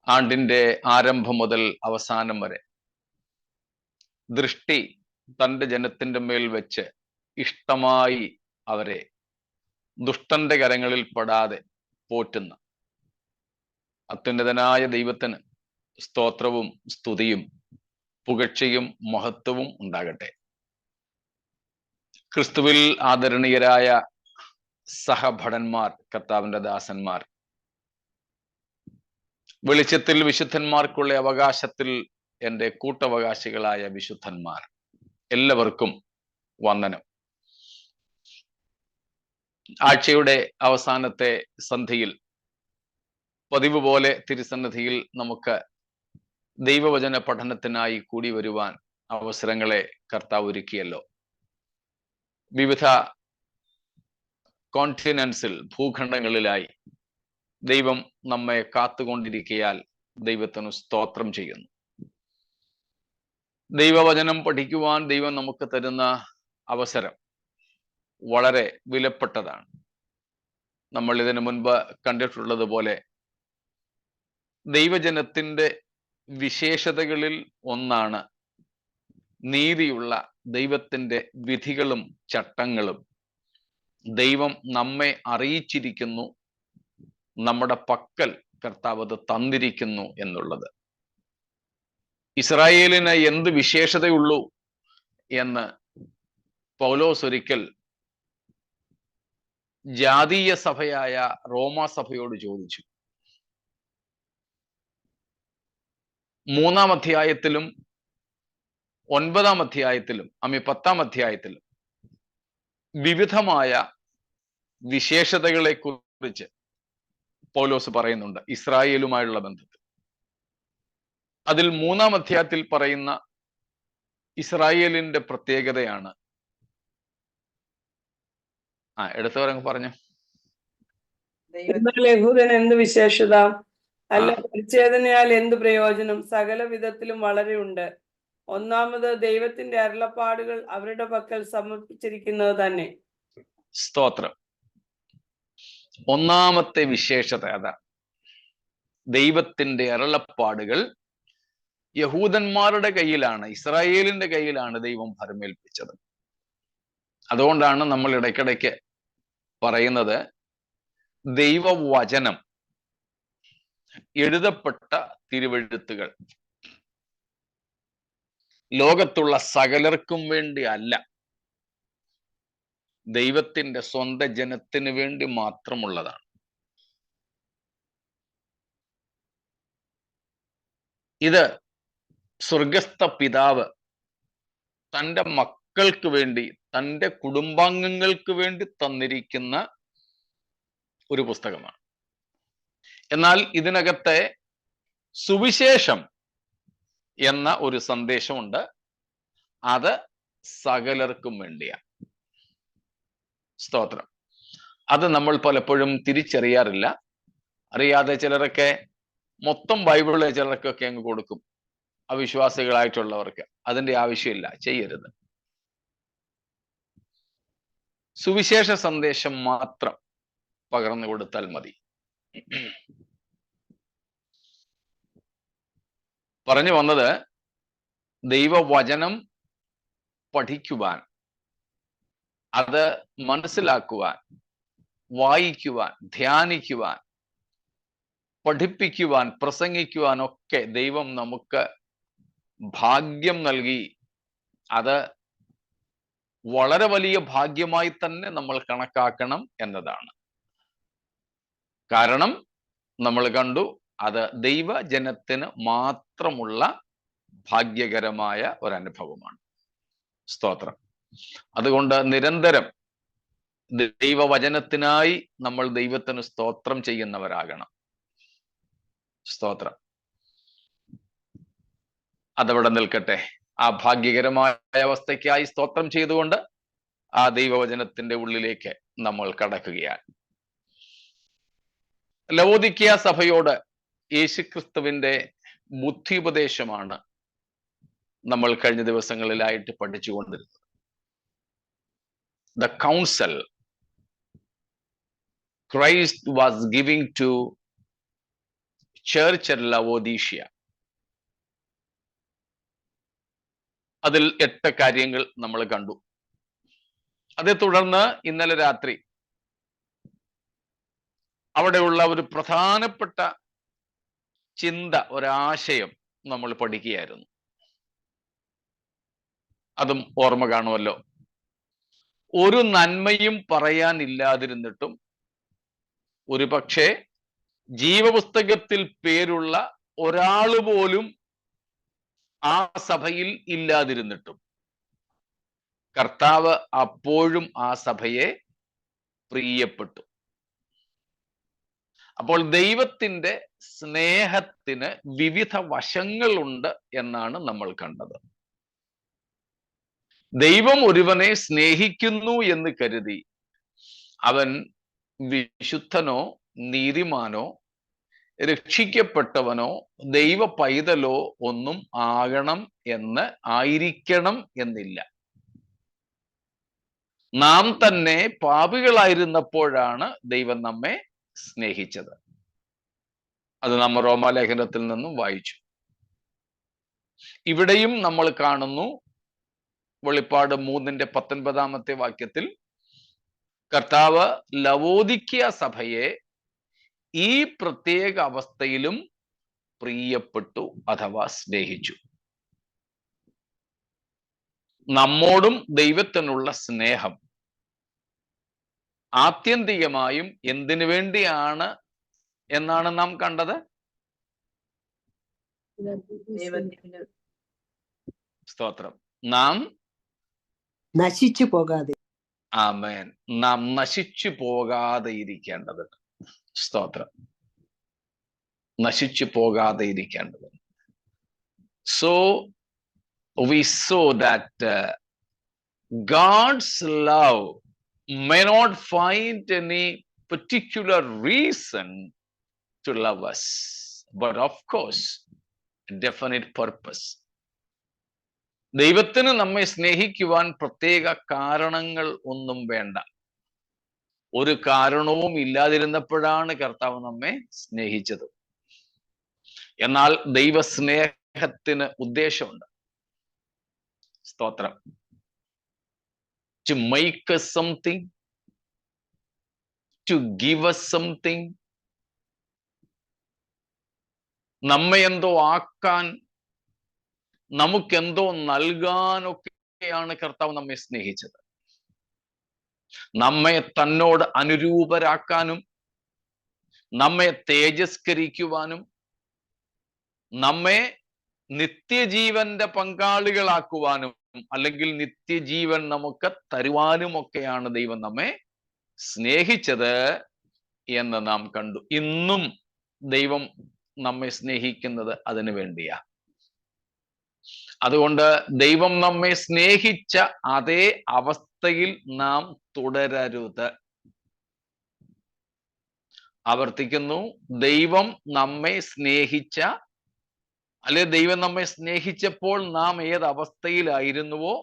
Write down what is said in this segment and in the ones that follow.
ആണ്ടിന്റെ ആരംഭം മുതൽ അവസാനം വരെ ദൃഷ്ടി തൻ്റെ ജനത്തിന്റെ മേൽ വെച്ച് ഇഷ്ടമായി അവരെ ദുഷ്ടന്റെ കരങ്ങളിൽ പെടാതെ പോറ്റുന്ന അത്യുന്നതനായ ദൈവത്തിന് സ്തോത്രവും സ്തുതിയും പുകഴ്ചയും മഹത്വവും ഉണ്ടാകട്ടെ. ക്രിസ്തുവിൽ ആദരണീയരായ സഹഭടന്മാർ, കർത്താവിന്റെ ദാസന്മാർ, വെളിച്ചത്തിൽ വിശുദ്ധന്മാർക്കുള്ള അവകാശത്തിൽ എൻ്റെ കൂട്ടവകാശികളായ വിശുദ്ധന്മാർ, എല്ലാവർക്കും വന്ദനം. ആഴ്ചയുടെ അവസാനത്തെ സന്ധിയിൽ പതിവ് പോലെ തിരുസന്നിധിയിൽ നമുക്ക് ദൈവവചന പഠനത്തിനായി കൂടി വരുവാൻ അവസരങ്ങളെ കർത്താവ് ഒരുക്കിയല്ലോ. വിവിധ കോണ്ടിനെന്റ്സിൽ, ഭൂഖണ്ഡങ്ങളിലായി ദൈവം നമ്മെ കാത്തുകൊണ്ടിരിക്കയാൽ ദൈവത്തിന് സ്തോത്രം ചെയ്യുന്നു. ദൈവവചനം പഠിക്കുവാൻ ദൈവം നമുക്ക് തരുന്ന അവസരം വളരെ വിലപ്പെട്ടതാണ്. നമ്മൾ ഇതിനു മുൻപ് കണ്ടിട്ടുള്ളത് പോലെ ദൈവജനത്തിന്റെ വിശേഷതകളിൽ ഒന്നാണ് നീതിയുള്ള ദൈവത്തിന്റെ വിധികളും ചട്ടങ്ങളും ദൈവം നമ്മെ അറിയിച്ചിരിക്കുന്നു, നമ്മുടെ പക്കൽ കർത്താവ് അത് തന്നിരിക്കുന്നു എന്നുള്ളത്. ഇസ്രായേലിന് എന്ത് വിശേഷതയുള്ളൂ എന്ന് പൗലോസ് ഒരിക്കൽ ജാതീയ സഭയായ റോമാസഭയോട് ചോദിച്ചു. 3-ാം അധ്യായത്തിലും 9-ാം അധ്യായത്തിലും 10-ാം അധ്യായത്തിലും വിവിധമായ വിശേഷതകളെ കുറിച്ച് പൗലോസ് പറയുന്നുണ്ട് ഇസ്രായേലുമായുള്ള ബന്ധത്തിൽ. അതിൽ 3-ാം അധ്യായത്തിൽ പറയുന്ന ഇസ്രായേലിന്റെ പ്രത്യേകതയാണ് എടുത്തവരങ്ങ് പറഞ്ഞു. യഹൂദൻ എന്ത് വിശേഷത, അല്ല പരിച്ഛേദനയാൽ എന്ത് പ്രയോജനം, സകല വിധത്തിലും വളരെ ഉണ്ട്. ഒന്നാമത് ദൈവത്തിന്റെ അരുളപ്പാടുകൾ അവരുടെ പക്കൽ സമർപ്പിച്ചിരിക്കുന്നത് തന്നെ. സ്തോത്രം. ഒന്നാമത്തെ വിശേഷത അതാണ്. ദൈവത്തിന്റെ അരുളപ്പാടുകൾ യഹൂദന്മാരുടെ കയ്യിലാണ്, ഇസ്രായേലിന്റെ കയ്യിലാണ് ദൈവം ഭരമേൽപ്പിച്ചത്. അതുകൊണ്ടാണ് നമ്മൾ ഇടയ്ക്കിടയ്ക്ക് പറയുന്നത് ദൈവവചനം, എഴുതപ്പെട്ട തിരുവെഴുത്തുകൾ ലോകത്തുള്ള സകലർക്കും വേണ്ടി അല്ല, ദൈവത്തിന്റെ സ്വന്തം ജനത്തിന് വേണ്ടി മാത്രമുള്ളതാണ്. ഇത് സ്വർഗസ്ഥ പിതാവ് തൻ്റെ മക്കൾക്ക് വേണ്ടി, തൻ്റെ കുടുംബാംഗങ്ങൾക്ക് വേണ്ടി തന്നിരിക്കുന്ന ഒരു പുസ്തകമാണ്. എന്നാൽ ഇതിനകത്തെ സുവിശേഷം എന്ന ഒരു സന്ദേശമുണ്ട്, അത് സകലർക്കും വേണ്ടിയാണ്. സ്തോത്രം. അത് നമ്മൾ പലപ്പോഴും തിരിച്ചറിയാറില്ല. അറിയാതെ ചിലരൊക്കെ മൊത്തം ബൈബിള് ചിലർക്കൊക്കെ അങ്ങ് കൊടുക്കും, അവിശ്വാസികളായിട്ടുള്ളവർക്ക്. അതിൻ്റെ ആവശ്യമില്ല, ചെയ്യരുത്. സുവിശേഷ സന്ദേശം മാത്രം പകർന്നു കൊടുത്താൽ മതി. പറഞ്ഞു വന്നത്, ദൈവവചനം പഠിക്കുവാൻ, അത് മനസ്സിലാക്കുവാൻ, വായിക്കുവാൻ, ധ്യാനിക്കുവാൻ, പഠിപ്പിക്കുവാൻ, പ്രസംഗിക്കുവാൻ ഒക്കെ ദൈവം നമുക്ക് ഭാഗ്യം നൽകി. അത് വളരെ വലിയ ഭാഗ്യമായി തന്നെ നമ്മൾ കണക്കാക്കണം എന്നതാണ്. കാരണം നമ്മൾ കണ്ടു, അത് ദൈവജനത്തിന് മാത്രമുള്ള ഭാഗ്യകരമായ ഒരനുഭവമാണ്. സ്തോത്രം. അതുകൊണ്ട് നിരന്തരം ദൈവവചനത്തിനായി നമ്മൾ ദൈവത്തിന് സ്തോത്രം ചെയ്യുന്നവരാകണം. സ്തോത്രം. അതവിടെ നിൽക്കട്ടെ. ആ ഭാഗ്യകരമായ അവസ്ഥയ്ക്കായി സ്തോത്രം ചെയ്തുകൊണ്ട് ആ ദൈവവചനത്തിന്റെ ഉള്ളിലേക്ക് നമ്മൾ കടക്കുകയാണ്. ലവോദിക്യ സഭയോട് യേശുക്രിസ്തുവിന്റെ ബുദ്ധിയുപദേശമാണ് നമ്മൾ കഴിഞ്ഞ ദിവസങ്ങളിലായിട്ട് പഠിച്ചുകൊണ്ടിരുന്നത്. The counsel Christ was giving to church at Laodicea. അതിൽ 8 കാര്യങ്ങൾ നമ്മൾ കണ്ടു. അതേ തുടർന്ന് ഇന്നലെ രാത്രി അവിടെയുള്ള ഒരു പ്രധാനപ്പെട്ട ചിന്ത, ഒരാശയം നമ്മൾ പഠിക്കുകയായിരുന്നു. അതും ഓർമ്മ കാണുമല്ലോ. ഒരു നന്മയും പറയാനില്ലാതിരുന്നിട്ടും ഒരു പക്ഷേ ജീവപുസ്തകത്തിൽ പേരുള്ള ഒരാൾ പോലും ആ സഭയിൽ ഇല്ലാതിരുന്നിട്ടും കർത്താവ് അപ്പോഴും ആ സഭയെ പ്രിയപ്പെട്ടു. അപ്പോൾ ദൈവത്തിന്റെ സ്നേഹത്തിന് വിവിധ വശങ്ങളുണ്ട് എന്നാണ് നമ്മൾ കണ്ടത്. ദൈവം ഒരുവനെ സ്നേഹിക്കുന്നു എന്ന് കരുതി അവൻ വിശുദ്ധനോ നീതിമാനോ രക്ഷിക്കപ്പെട്ടവനോ ദൈവ പൈതലോ ഒന്നും ആയിരിക്കണം എന്നില്ല. നാം തന്നെ പാപികളായിരുന്നപ്പോഴാണ് ദൈവം നമ്മെ സ്നേഹിച്ചത്. അത് നമ്മൾ റോമാലേഖനത്തിൽ നിന്നും വായിച്ചു. ഇവിടെയും നമ്മൾ കാണുന്നു, വെളിപ്പാട് 3:19 വാക്യത്തിൽ കർത്താവ് ലവോദിക്യ സഭയെ ഈ പ്രത്യേക അവസ്ഥയിലും പ്രിയപ്പെട്ടു അഥവാ സ്നേഹിച്ചു. നമ്മോടും ദൈവത്തിനുള്ള സ്നേഹം ആത്യന്തികമായും എന്തിനു വേണ്ടിയാണ് എന്നാണ് നാം കണ്ടത്? സ്തോത്രം. നാം നശിച്ചു പോകാതെ. ആമേൻ. നാം നശിച്ചു പോകാതെ ഇരിക്കേണ്ടത്. സ്തോത്രം. നശിച്ചു പോകാതെ ഇരിക്കേണ്ടത്. So we saw that God's love may not find any particular reason to love us, but of course a definite purpose. ദൈവത്തിന് നമ്മെ സ്നേഹിക്കുവാൻ പ്രത്യേക കാരണങ്ങൾ ഒന്നും വേണ്ട. ഒരു കാരണവും ഇല്ലാതിരുന്നപ്പോഴാണ് കർത്താവ് നമ്മെ സ്നേഹിച്ചത്. എന്നാൽ ദൈവസ്നേഹത്തിന് ഉദ്ദേശമുണ്ട്. സ്തോത്രം. To make us something, to give us something, നമ്മെ എന്തോ ആക്കാൻ, നമുക്കെന്തോ നൽകാനൊക്കെയാണ് കർത്താവ് നമ്മെ സ്നേഹിച്ചത്. നമ്മെ തന്നോട് അനുരൂപരാക്കാനും നമ്മെ തേജസ്കരിക്കുവാനും നമ്മെ നിത്യജീവന്റെ പങ്കാളികളാക്കുവാനും അല്ലെങ്കിൽ നിത്യജീവൻ നമുക്ക് തരുവാനുമൊക്കെയാണ് ദൈവം നമ്മെ സ്നേഹിച്ചത് എന്ന് നാം കണ്ടു. ഇന്നും ദൈവം നമ്മെ സ്നേഹിക്കുന്നത് അതിനു വേണ്ടിയാ. അതുകൊണ്ട് ദൈവം നമ്മെ സ്നേഹിച്ച അതേ അവസ്ഥയിൽ നാം തുടരരുത്. ആവർത്തിക്കുന്നു, ദൈവം നമ്മെ സ്നേഹിച്ച, അല്ലെ ദൈവം നമ്മെ സ്നേഹിച്ചപ്പോൾ നാം ഏത് അവസ്ഥയിലായിരുന്നുവോ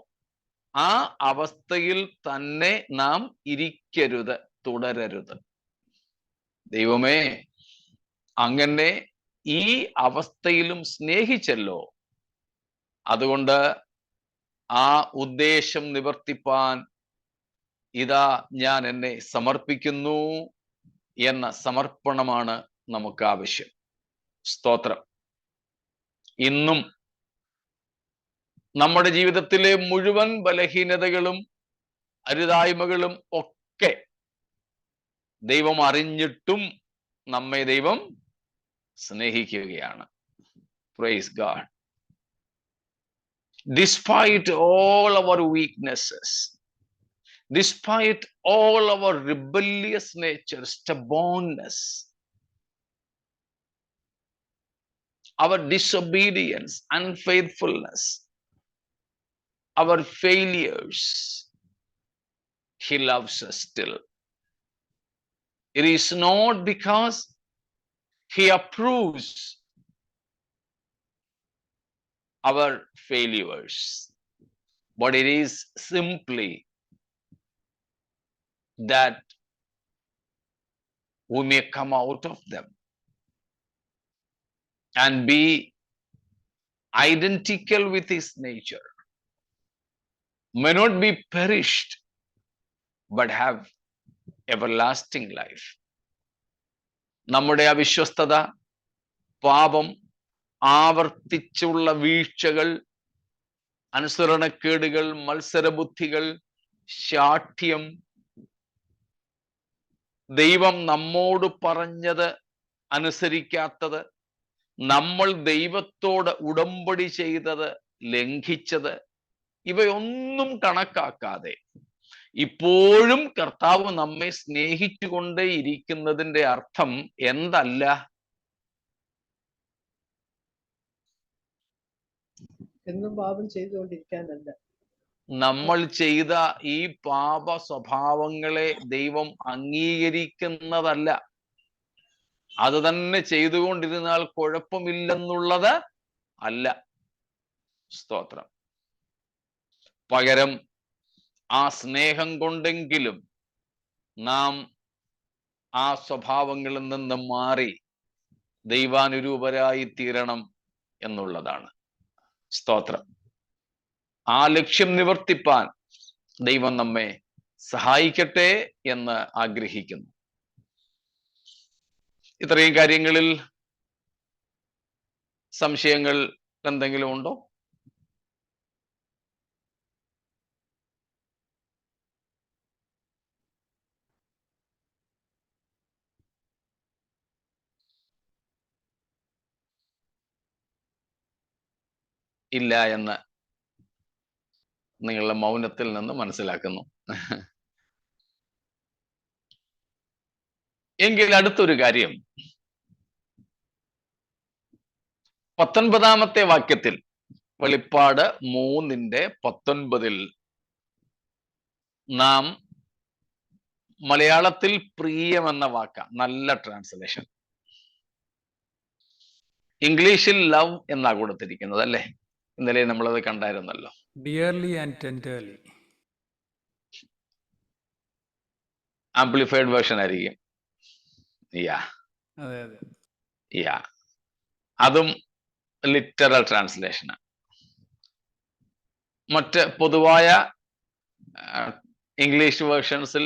ആ അവസ്ഥയിൽ തന്നെ നാം ഇരിക്കരുത്, തുടരരുത്. ദൈവമേ, അങ്ങനെ ഈ അവസ്ഥയിലും സ്നേഹിച്ചല്ലോ, അതുകൊണ്ട് ആ ഉദ്ദേശം നിവർത്തിപ്പാൻ ഇതാ ഞാൻ എന്നെ സമർപ്പിക്കുന്നു എന്ന സമർപ്പണമാണ് നമുക്ക് ആവശ്യം. സ്തോത്രം. ഇന്നും നമ്മുടെ ജീവിതത്തിലെ മുഴുവൻ ബലഹീനതകളും അരുതായ്മകളും ഒക്കെ ദൈവം അറിഞ്ഞിട്ടും നമ്മെ ദൈവം സ്നേഹിക്കുകയാണ്. Praise God. Despite all our weaknesses, despite all our rebellious nature, stubbornness, our disobedience, unfaithfulness, our failures, He loves us still. It is not because He approves our failures, but it is simply that we may come out of them. and be identical with his nature, may not be perished, but have everlasting life. നമ്മുടെ അവിശ്വസ്തത, പാപം, ആവർത്തിച്ചുള്ള വീഴ്ചകൾ, അനുസരണക്കേടുകൾ, മത്സരബുദ്ധികൾ, ശാഠ്യം, ദൈവം നമ്മോട് പറഞ്ഞത് അനുസരിക്കാത്തത്, നമ്മൾ ദൈവത്തോട് ഉടമ്പടി ചെയ്തത് ലംഘിച്ചത്, ഇവയൊന്നും കണക്കാക്കാതെ ഇപ്പോഴും കർത്താവ് നമ്മെ സ്നേഹിച്ചുകൊണ്ടേ ഇരിക്കുന്നതിന്റെ അർത്ഥം എന്തല്ല? എന്നും പാപം ചെയ്തുകൊണ്ടിരിക്കാനല്ല. നമ്മൾ ചെയ്ത ഈ പാപ സ്വഭാവങ്ങളെ ദൈവം അംഗീകരിക്കുന്നതല്ല. അത് തന്നെ ചെയ്തുകൊണ്ടിരുന്നാൽ കുഴപ്പമില്ലെന്നുള്ളത് അല്ല. സ്തോത്രം. പകരം ആ സ്നേഹം കൊണ്ടെങ്കിലും നാം ആ സ്വഭാവങ്ങളിൽ നിന്ന് മാറി ദൈവാനുരൂപരായി തീരണം എന്നുള്ളതാണ്. സ്തോത്രം. ആ ലക്ഷ്യം നിവർത്തിപ്പാൻ ദൈവം നമ്മെ സഹായിക്കട്ടെ എന്ന് ആഗ്രഹിക്കുന്നു. ഇത്രയും കാര്യങ്ങളിൽ സംശയങ്ങൾ എന്തെങ്കിലും ഉണ്ടോ? ഇല്ല എന്ന് നിങ്ങളുടെ മൗനത്തിൽ നിന്ന് മനസ്സിലാക്കുന്നു. എങ്കിൽ അടുത്തൊരു കാര്യം, 19 വാക്യത്തിൽ, വെളിപ്പാട് 3:19 നാം മലയാളത്തിൽ പ്രിയം എന്ന വാക്ക, നല്ല ട്രാൻസ്ലേഷൻ. ഇംഗ്ലീഷിൽ ലവ് എന്നാ കൊടുത്തിരിക്കുന്നത് അല്ലേ? ഇന്നലെ നമ്മളത് കണ്ടായിരുന്നല്ലോ. Dearly and tenderly. Amplified version ആയിരിക്കും. അതും ലിറ്ററൽ ട്രാൻസ്ലേഷനാണ്. മറ്റ് പൊതുവായ ഇംഗ്ലീഷ് വേർഷൻസിൽ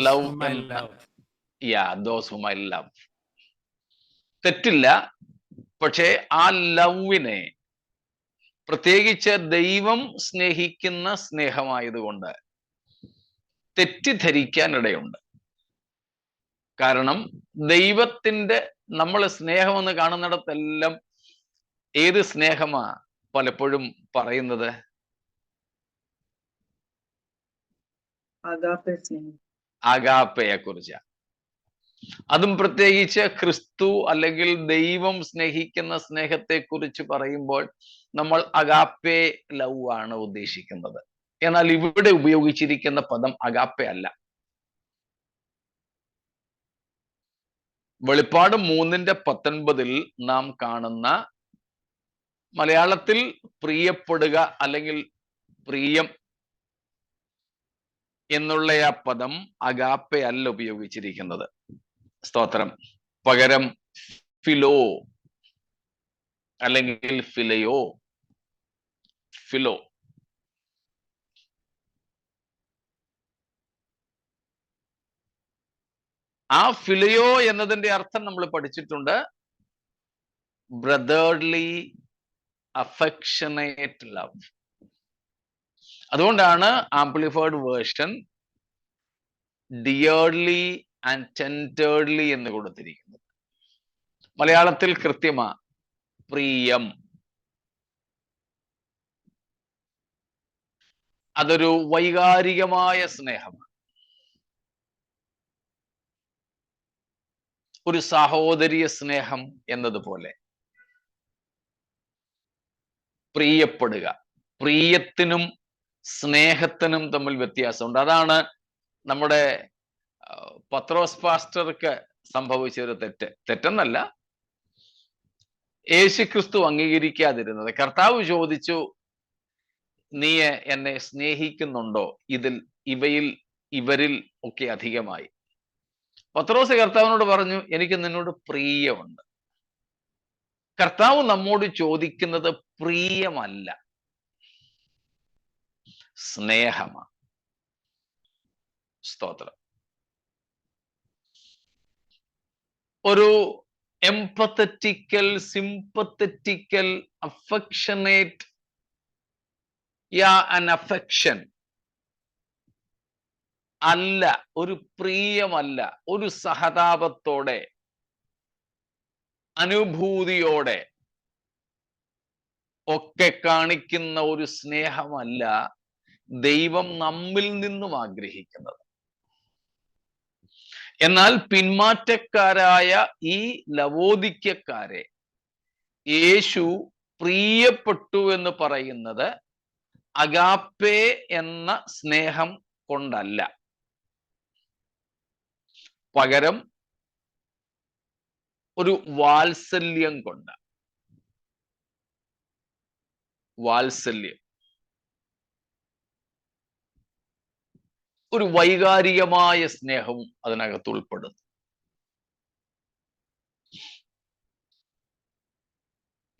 love, those whom I love, തെറ്റില്ല. പക്ഷേ ആ ലവിനെ, പ്രത്യേകിച്ച് ദൈവം സ്നേഹിക്കുന്ന സ്നേഹമായതുകൊണ്ട് തെറ്റിദ്ധരിക്കാൻ ഇടയുണ്ട്. കാരണം ദൈവത്തിന്റെ, നമ്മൾ സ്നേഹമെന്ന് കാണുന്നിടത്തെല്ലാം ഏത് സ്നേഹമാ പലപ്പോഴും പറയുന്നത്? അഗാപ്പയെ കുറിച്ചാ. അതും പ്രത്യേകിച്ച് ക്രിസ്തു അല്ലെങ്കിൽ ദൈവം സ്നേഹിക്കുന്ന സ്നേഹത്തെ കുറിച്ച് പറയുമ്പോൾ നമ്മൾ അഗാപ്പെ ലവ് ആണ് ഉദ്ദേശിക്കുന്നത്. എന്നാൽ ഇവിടെ ഉപയോഗിച്ചിരിക്കുന്ന പദം അഗാപ്പെ അല്ല. വെളിപ്പാട് 3:19 നാം കാണുന്ന മലയാളത്തിൽ പ്രിയപ്പെടുക അല്ലെങ്കിൽ പ്രിയം എന്നുള്ള ആ പദം അഗാപ്പെ അല്ല ഉപയോഗിച്ചിരിക്കുന്നത്. സ്തോത്രം. പകരം ഫിലോ അല്ലെങ്കിൽ ഫിലയോ, ഫിലോ. ആ ഫിലയോ എന്നതിന്റെ അർത്ഥം നമ്മൾ പഠിച്ചിട്ടുണ്ട്. Brotherly affectionate love. അതുകൊണ്ടാണ് amplified version dearly and tenderly എന്ന് കൊടുത്തിരിക്കുന്നത്. മലയാളത്തിൽ കൃത്യമാ പ്രിയം. അതൊരു വൈകാരികമായ സ്നേഹമാണ്. ഒരു സഹോദരീയ സ്നേഹം എന്നതുപോലെ പ്രിയപ്പെടുക. പ്രിയത്തിനും സ്നേഹത്തിനും തമ്മിൽ വ്യത്യാസമുണ്ട്. അതാണ് നമ്മുടെ പത്രോസ് പാസ്റ്റർക്ക് സംഭവിച്ച ഒരു തെറ്റെന്നല്ല, യേശുക്രിസ്തു അംഗീകരിക്കാതിരുന്നത്. കർത്താവ് ചോദിച്ചു, നീ എന്നെ സ്നേഹിക്കുന്നുണ്ടോ ഇവരിൽ ഒക്കെ അധികമായി? പത്രോസ് കർത്താവിനോട് പറഞ്ഞു, എനിക്ക് നിന്നോട് പ്രിയമുണ്ട്. കർത്താവ് നമ്മോട് ചോദിക്കുന്നത് പ്രിയമല്ല, സ്നേഹമാണ്. സ്തോത്രം. ഒരു എംപത്തറ്റിക്കൽ, സിംപത്തറ്റിക്കൽ, അഫക്ഷനേറ്റ് ആൻ അഫെക്ഷൻ അല്ല, ഒരു പ്രിയമല്ല, ഒരു സഹതാപത്തോടെ, അനുഭൂതിയോടെ ഒക്കെ കാണിക്കുന്ന ഒരു സ്നേഹമല്ല ദൈവം നമ്മിൽ നിന്നും ആഗ്രഹിക്കുന്നത്. എന്നാൽ പിന്മാറ്റക്കാരായ ഈ ലവോദിക്കക്കാരെ യേശു പ്രിയപ്പെട്ടു എന്ന് പറയുന്നത് അഗാപ്പേ എന്ന സ്നേഹം കൊണ്ടല്ല, പകരം ഒരു വാത്സല്യം കൊണ്ട്. വാത്സല്യം ഒരു വൈകാരികമായ സ്നേഹവും അതിനകത്ത് ഉൾപ്പെടുന്നു.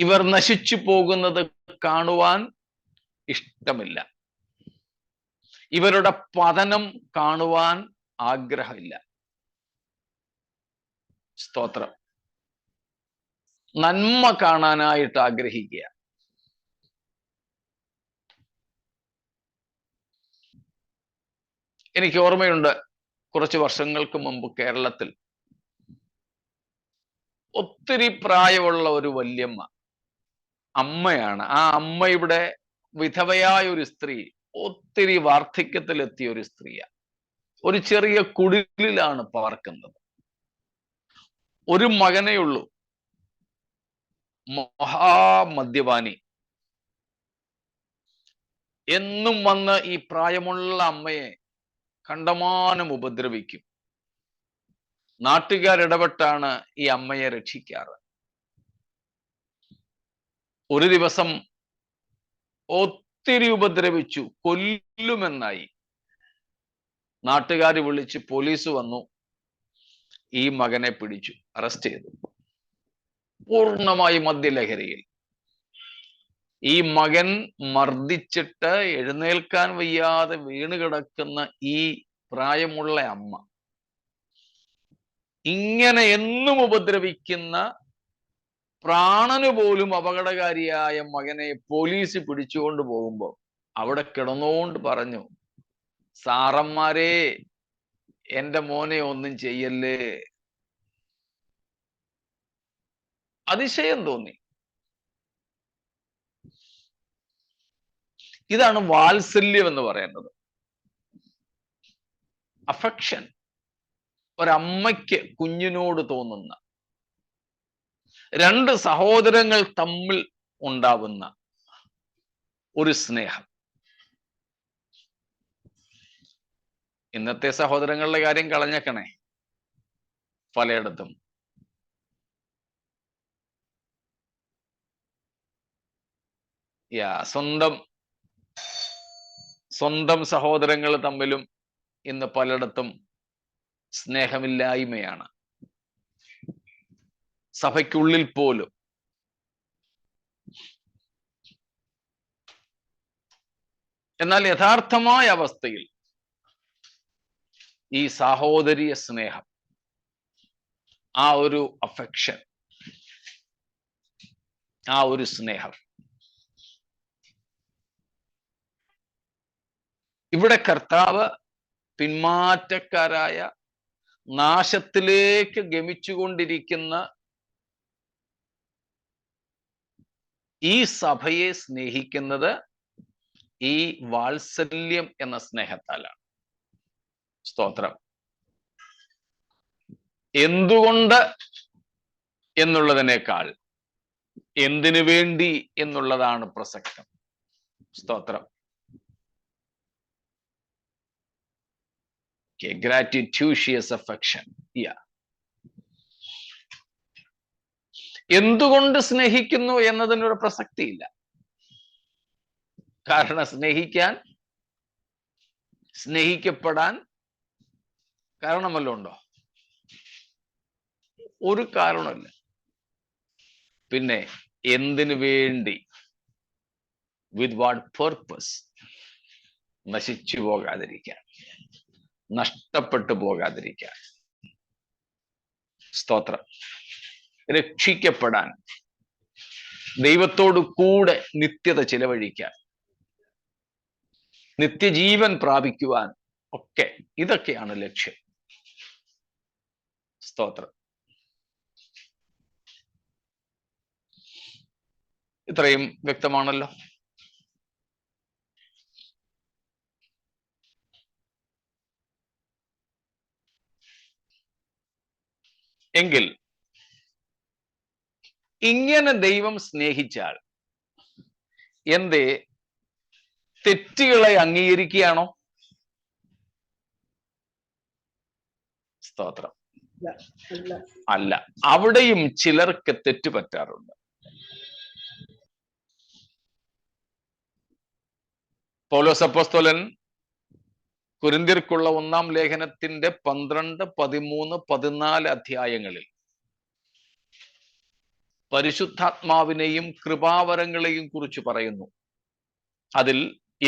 ഇവർ നശിച്ചു പോകുന്നത് കാണുവാൻ ഇഷ്ടമില്ല, ഇവരുടെ പതനം കാണുവാൻ ആഗ്രഹമില്ല. സ്തോത്രം. നന്മ കാണാനായിട്ട് ആഗ്രഹിക്കുക. എനിക്ക് ഓർമ്മയുണ്ട്, കുറച്ച് വർഷങ്ങൾക്ക് മുമ്പ് കേരളത്തിൽ ഒത്തിരി പ്രായമുള്ള ഒരു വല്യമ്മ, അമ്മയാണ്. ആ അമ്മയുടെ വിധവയായ ഒരു സ്ത്രീ, ഒത്തിരി വാർദ്ധക്യത്തിലെത്തിയ ഒരു സ്ത്രീയാണ്. ഒരു ചെറിയ കുടിലിലാണ് പാർക്കുന്നത്. ഒരു മകനേ ഉള്ളൂ, മഹാമദ്യപാനി. എന്നും വന്ന് ഈ പ്രായമുള്ള അമ്മയെ കണ്ടമാനം ഉപദ്രവിക്കും. നാട്ടുകാരിടപെട്ടാണ് ഈ അമ്മയെ രക്ഷിക്കാറ്. ഒരു ദിവസം ഒത്തിരി ഉപദ്രവിച്ചു, കൊല്ലുമെന്നായി. നാട്ടുകാർ വിളിച്ച് പോലീസ് വന്നു, ഈ മകനെ പിടിച്ചു, അറസ്റ്റ് ചെയ്തു. പൂർണ്ണമായി മദ്യലഹരിയിൽ. ഈ മകൻ മർദ്ദിച്ചിട്ട് എഴുന്നേൽക്കാൻ വയ്യാതെ വീണ് കിടക്കുന്ന ഈ പ്രായമുള്ള അമ്മ ഇങ്ങനെ എന്നും ഉപദ്രവിക്കുന്ന, പ്രാണന് പോലും അപകടകാരിയായ മകനെ പോലീസ് പിടിച്ചുകൊണ്ട് പോകുമ്പോൾ അവിടെ കിടന്നുകൊണ്ട് പറഞ്ഞു, സാറന്മാരെ, എന്റെ മോനെ ഒന്നും ചെയ്യല്ലേ. അതിശയം തോന്നി. ഇതാണ് വാത്സല്യം എന്ന് പറയുന്നത്. അഫെക്ഷൻ. ഒരമ്മയ്ക്ക് കുഞ്ഞിനോട് തോന്നുന്ന, രണ്ട് സഹോദരങ്ങൾ തമ്മിൽ ഉണ്ടാവുന്ന ഒരു സ്നേഹം. ഇന്നത്തെ സഹോദരങ്ങളുടെ കാര്യം കളഞ്ഞേക്കണേ. പലയിടത്തും സ്വന്തം സഹോദരങ്ങൾ തമ്മിലും ഇന്ന് പലയിടത്തും സ്നേഹമില്ലായ്മയാണ്. സഭയ്ക്കുള്ളിൽ പോലും. എന്നാൽ യഥാർത്ഥമായ അവസ്ഥയിൽ ഈ സാഹോദര്യ സ്നേഹം, ആ ഒരു അഫെക്ഷൻ, ആ ഒരു സ്നേഹം, ഇവിടെ കർത്താവ് പിന്മാറ്റക്കാരായ, നാശത്തിലേക്ക് ഗമിച്ചുകൊണ്ടിരിക്കുന്ന ഈ സഭയെ സ്നേഹിക്കുന്നത് ഈ വാത്സല്യം എന്ന സ്നേഹത്താലാണ്. സ്തോത്രം. എന്തുകൊണ്ട് എന്നുള്ളതിനേക്കാൾ എന്തിനു വേണ്ടി എന്നുള്ളതാണ് പ്രസക്തം. സ്തോത്രം. Gratitudinous affection. Yeah. എന്തുകൊണ്ട് സ്നേഹിക്കുന്നു എന്നതിനൊരു പ്രസക്തിയില്ല. കാരണം സ്നേഹിക്കപ്പെടാൻ കാരണമല്ലോ ഉണ്ടോ? ഒരു കാരണമില്ല. പിന്നെ എന്തിനു വേണ്ടി, വിത്ത് വാട്ട് പർപ്പസ്, നശിച്ചു പോകാതിരിക്കാൻ, നഷ്ടപ്പെട്ടു പോകാതിരിക്കാൻ. സ്തോത്രം. രക്ഷിക്കപ്പെടാൻ, ദൈവത്തോട് കൂടെ നിത്യത ചിലവഴിക്കാൻ, നിത്യജീവൻ പ്രാപിക്കുവാൻ ഒക്കെ ഇതൊക്കെയാണ് ലക്ഷ്യം. സ്തോത്രം. ഇത്രയും വ്യക്തമാണല്ലോ. എങ്കിൽ ഇങ്ങനെ ദൈവം സ്നേഹിച്ചാൽ എന്തേ തെറ്റുകളെ അംഗീകരിക്കുകയാണോ? സ്തോത്രം. അല്ല. അവിടെയും ചിലർക്ക് തെറ്റ് പറ്റാറുണ്ട്. പൗലോസ് അപ്പോസ്തലൻ കൊരിന്ത്യർക്കുള്ള 1-ാം ലേഖനത്തിന്റെ 12, 13, 14 അധ്യായങ്ങളിൽ പരിശുദ്ധാത്മാവിനെയും കൃപാവരങ്ങളെയും കുറിച്ച് പറയുന്നു. അതിൽ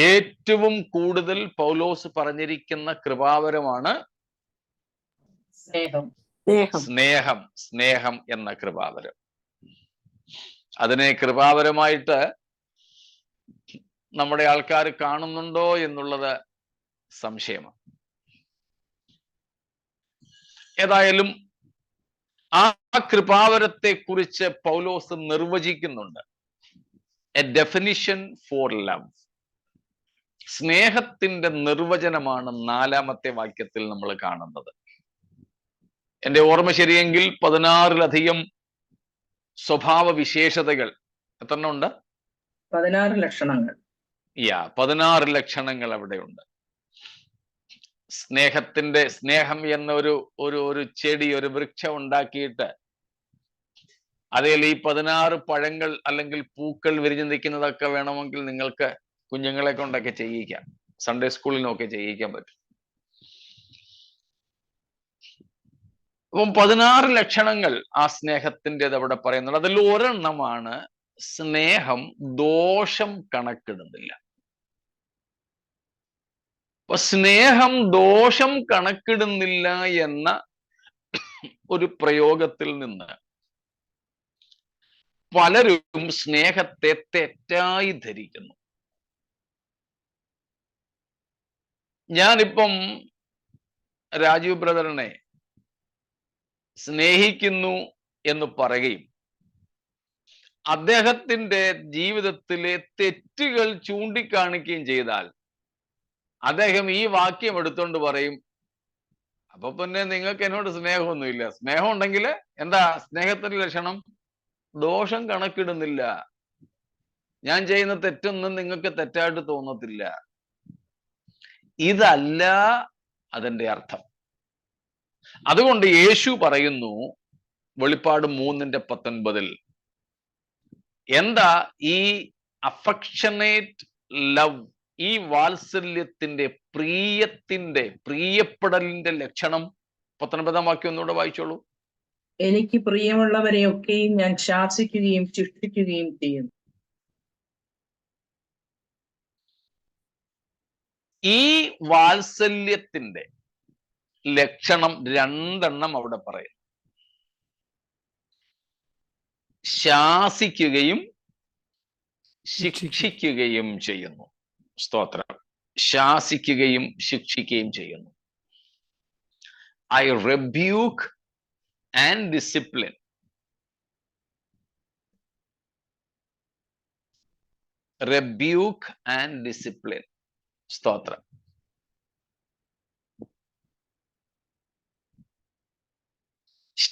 ഏറ്റവും കൂടുതൽ പൗലോസ് പറഞ്ഞിരിക്കുന്ന കൃപാവരമാണ് സ്നേഹം എന്ന കൃപാവരം. അതിനെ കൃപാവരമായിട്ട് നമ്മുടെ ആൾക്കാർ കാണുന്നുണ്ടോ എന്നുള്ളത് സംശയമാണ്. ഏതായാലും ആ കൃപാവരത്തെ കുറിച്ച് പൗലോസ് നിർവചിക്കുന്നുണ്ട്. A definition for love. സ്നേഹത്തിന്റെ നിർവചനമാണ് 4-ാമത്തെ വാക്യത്തിൽ നമ്മൾ കാണുന്നത്. എന്റെ ഓർമ്മ ശരിയെങ്കിൽ 16-ലധികം സ്വഭാവ വിശേഷതകൾ, എത്രണ്ണം ഉണ്ട്? 16 ലക്ഷണങ്ങൾ. 16 ലക്ഷണങ്ങൾ അവിടെയുണ്ട്. സ്നേഹം എന്ന ഒരു ചെടി, ഒരു വൃക്ഷം ഉണ്ടാക്കിയിട്ട് അതിൽ ഈ 16 പഴങ്ങൾ അല്ലെങ്കിൽ പൂക്കൾ വിരിഞ്ഞു നിൽക്കുന്നതൊക്കെ വേണമെങ്കിൽ നിങ്ങൾക്ക് കുഞ്ഞുങ്ങളെ കൊണ്ടൊക്കെ ചെയ്യിക്കാം. സൺഡേ സ്കൂളിനൊക്കെ ചെയ്യിക്കാൻ പറ്റും. അപ്പം 16 ലക്ഷണങ്ങൾ ആ സ്നേഹത്തിൻ്റെത് അവിടെ പറയുന്നുണ്ട്. അതിൽ ഒരെണ്ണമാണ് സ്നേഹം ദോഷം കണക്കിടുന്നില്ല. അപ്പൊ സ്നേഹം ദോഷം കണക്കിടുന്നില്ല എന്ന ഒരു പ്രയോഗത്തിൽ നിന്ന് പലരും സ്നേഹത്തെ തെറ്റായി ധരിക്കുന്നു. ഞാനിപ്പം രാജീവ് ബ്രദറിനെ സ്നേഹിക്കുന്നു എന്ന് പറയുകയും അദ്ദേഹത്തിന്റെ ജീവിതത്തിലെ തെറ്റുകൾ ചൂണ്ടിക്കാണിക്കുകയും ചെയ്താൽ അദ്ദേഹം ഈ വാക്യം എടുത്തുകൊണ്ട് പറയും, അപ്പൊ പിന്നെ നിങ്ങൾക്ക് എന്നോട് സ്നേഹമൊന്നുമില്ല. സ്നേഹം ഉണ്ടെങ്കിൽ എന്താ സ്നേഹത്തിന്റെ ലക്ഷണം? ദോഷം കണക്കിടുന്നില്ല. ഞാൻ ചെയ്യുന്ന തെറ്റൊന്നും നിങ്ങൾക്ക് തെറ്റായിട്ട് തോന്നത്തില്ല. ഇതല്ല അതിന്റെ അർത്ഥം. അതുകൊണ്ട് യേശു പറയുന്നു വെളിപ്പാട് 3:19 എന്താ ഈ അഫക്ഷനേറ്റ് ലവ്, ഈ വാത്സല്യത്തിന്റെ, പ്രിയപ്പെടലിന്റെ ലക്ഷണം? 19-ാം വാക്യം ഒന്നുകൂടെ വായിച്ചോളൂ. എനിക്ക് പ്രിയമുള്ളവരെയൊക്കെയും ഞാൻ ശാസിക്കുകയും ശിക്ഷിക്കുകയും ചെയ്യുന്നു. ഈ വാത്സല്യത്തിന്റെ ലക്ഷണം 2 അവിടെ പറയും. ശാസിക്കുകയും ശിക്ഷിക്കുകയും ചെയ്യുന്നു. സ്തോത്രം. ശാസിക്കുകയും ശിക്ഷിക്കുകയും ചെയ്യുന്നു. I rebuke and discipline. Rebuke and discipline. സ്തോത്രം.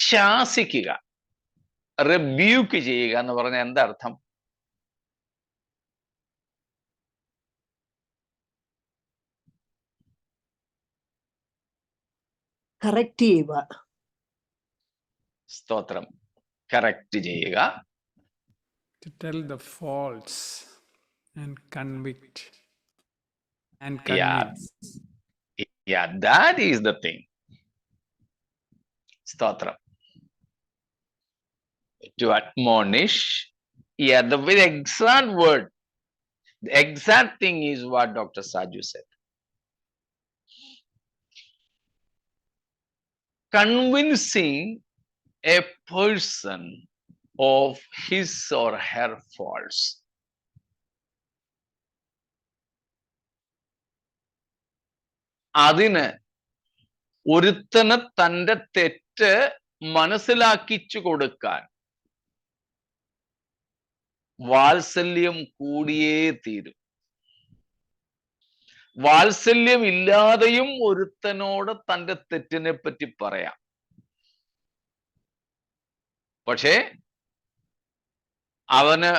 ശാസിക്കുക, റെബ്യൂക്ക് ചെയ്യുക എന്ന് പറഞ്ഞാൽ എന്താ അർത്ഥം? കറക്റ്റ് ചെയ്യുക. സ്തോത്രം. കറക്റ്റ് ചെയ്യുക. To tell the faults and convict and convince. Yeah, that is the thing. സ്തോത്രം. to admonish. Yeah, the very exact word, the exact thing is what Dr. Saju said. Convincing a person of his or her faults. അതിന് ഒരുത്തന് തന്റെ തെറ്റ് മനസ്സിലാക്കിച്ചു കൊടുക്കാൻ വാത്സല്യം കൂടിയേ തീരും. വാത്സല്യം ഇല്ലാതെയും ഒരുത്തനോട് തന്റെ തെറ്റിനെ പറ്റി പറയാം. പക്ഷേ അവന്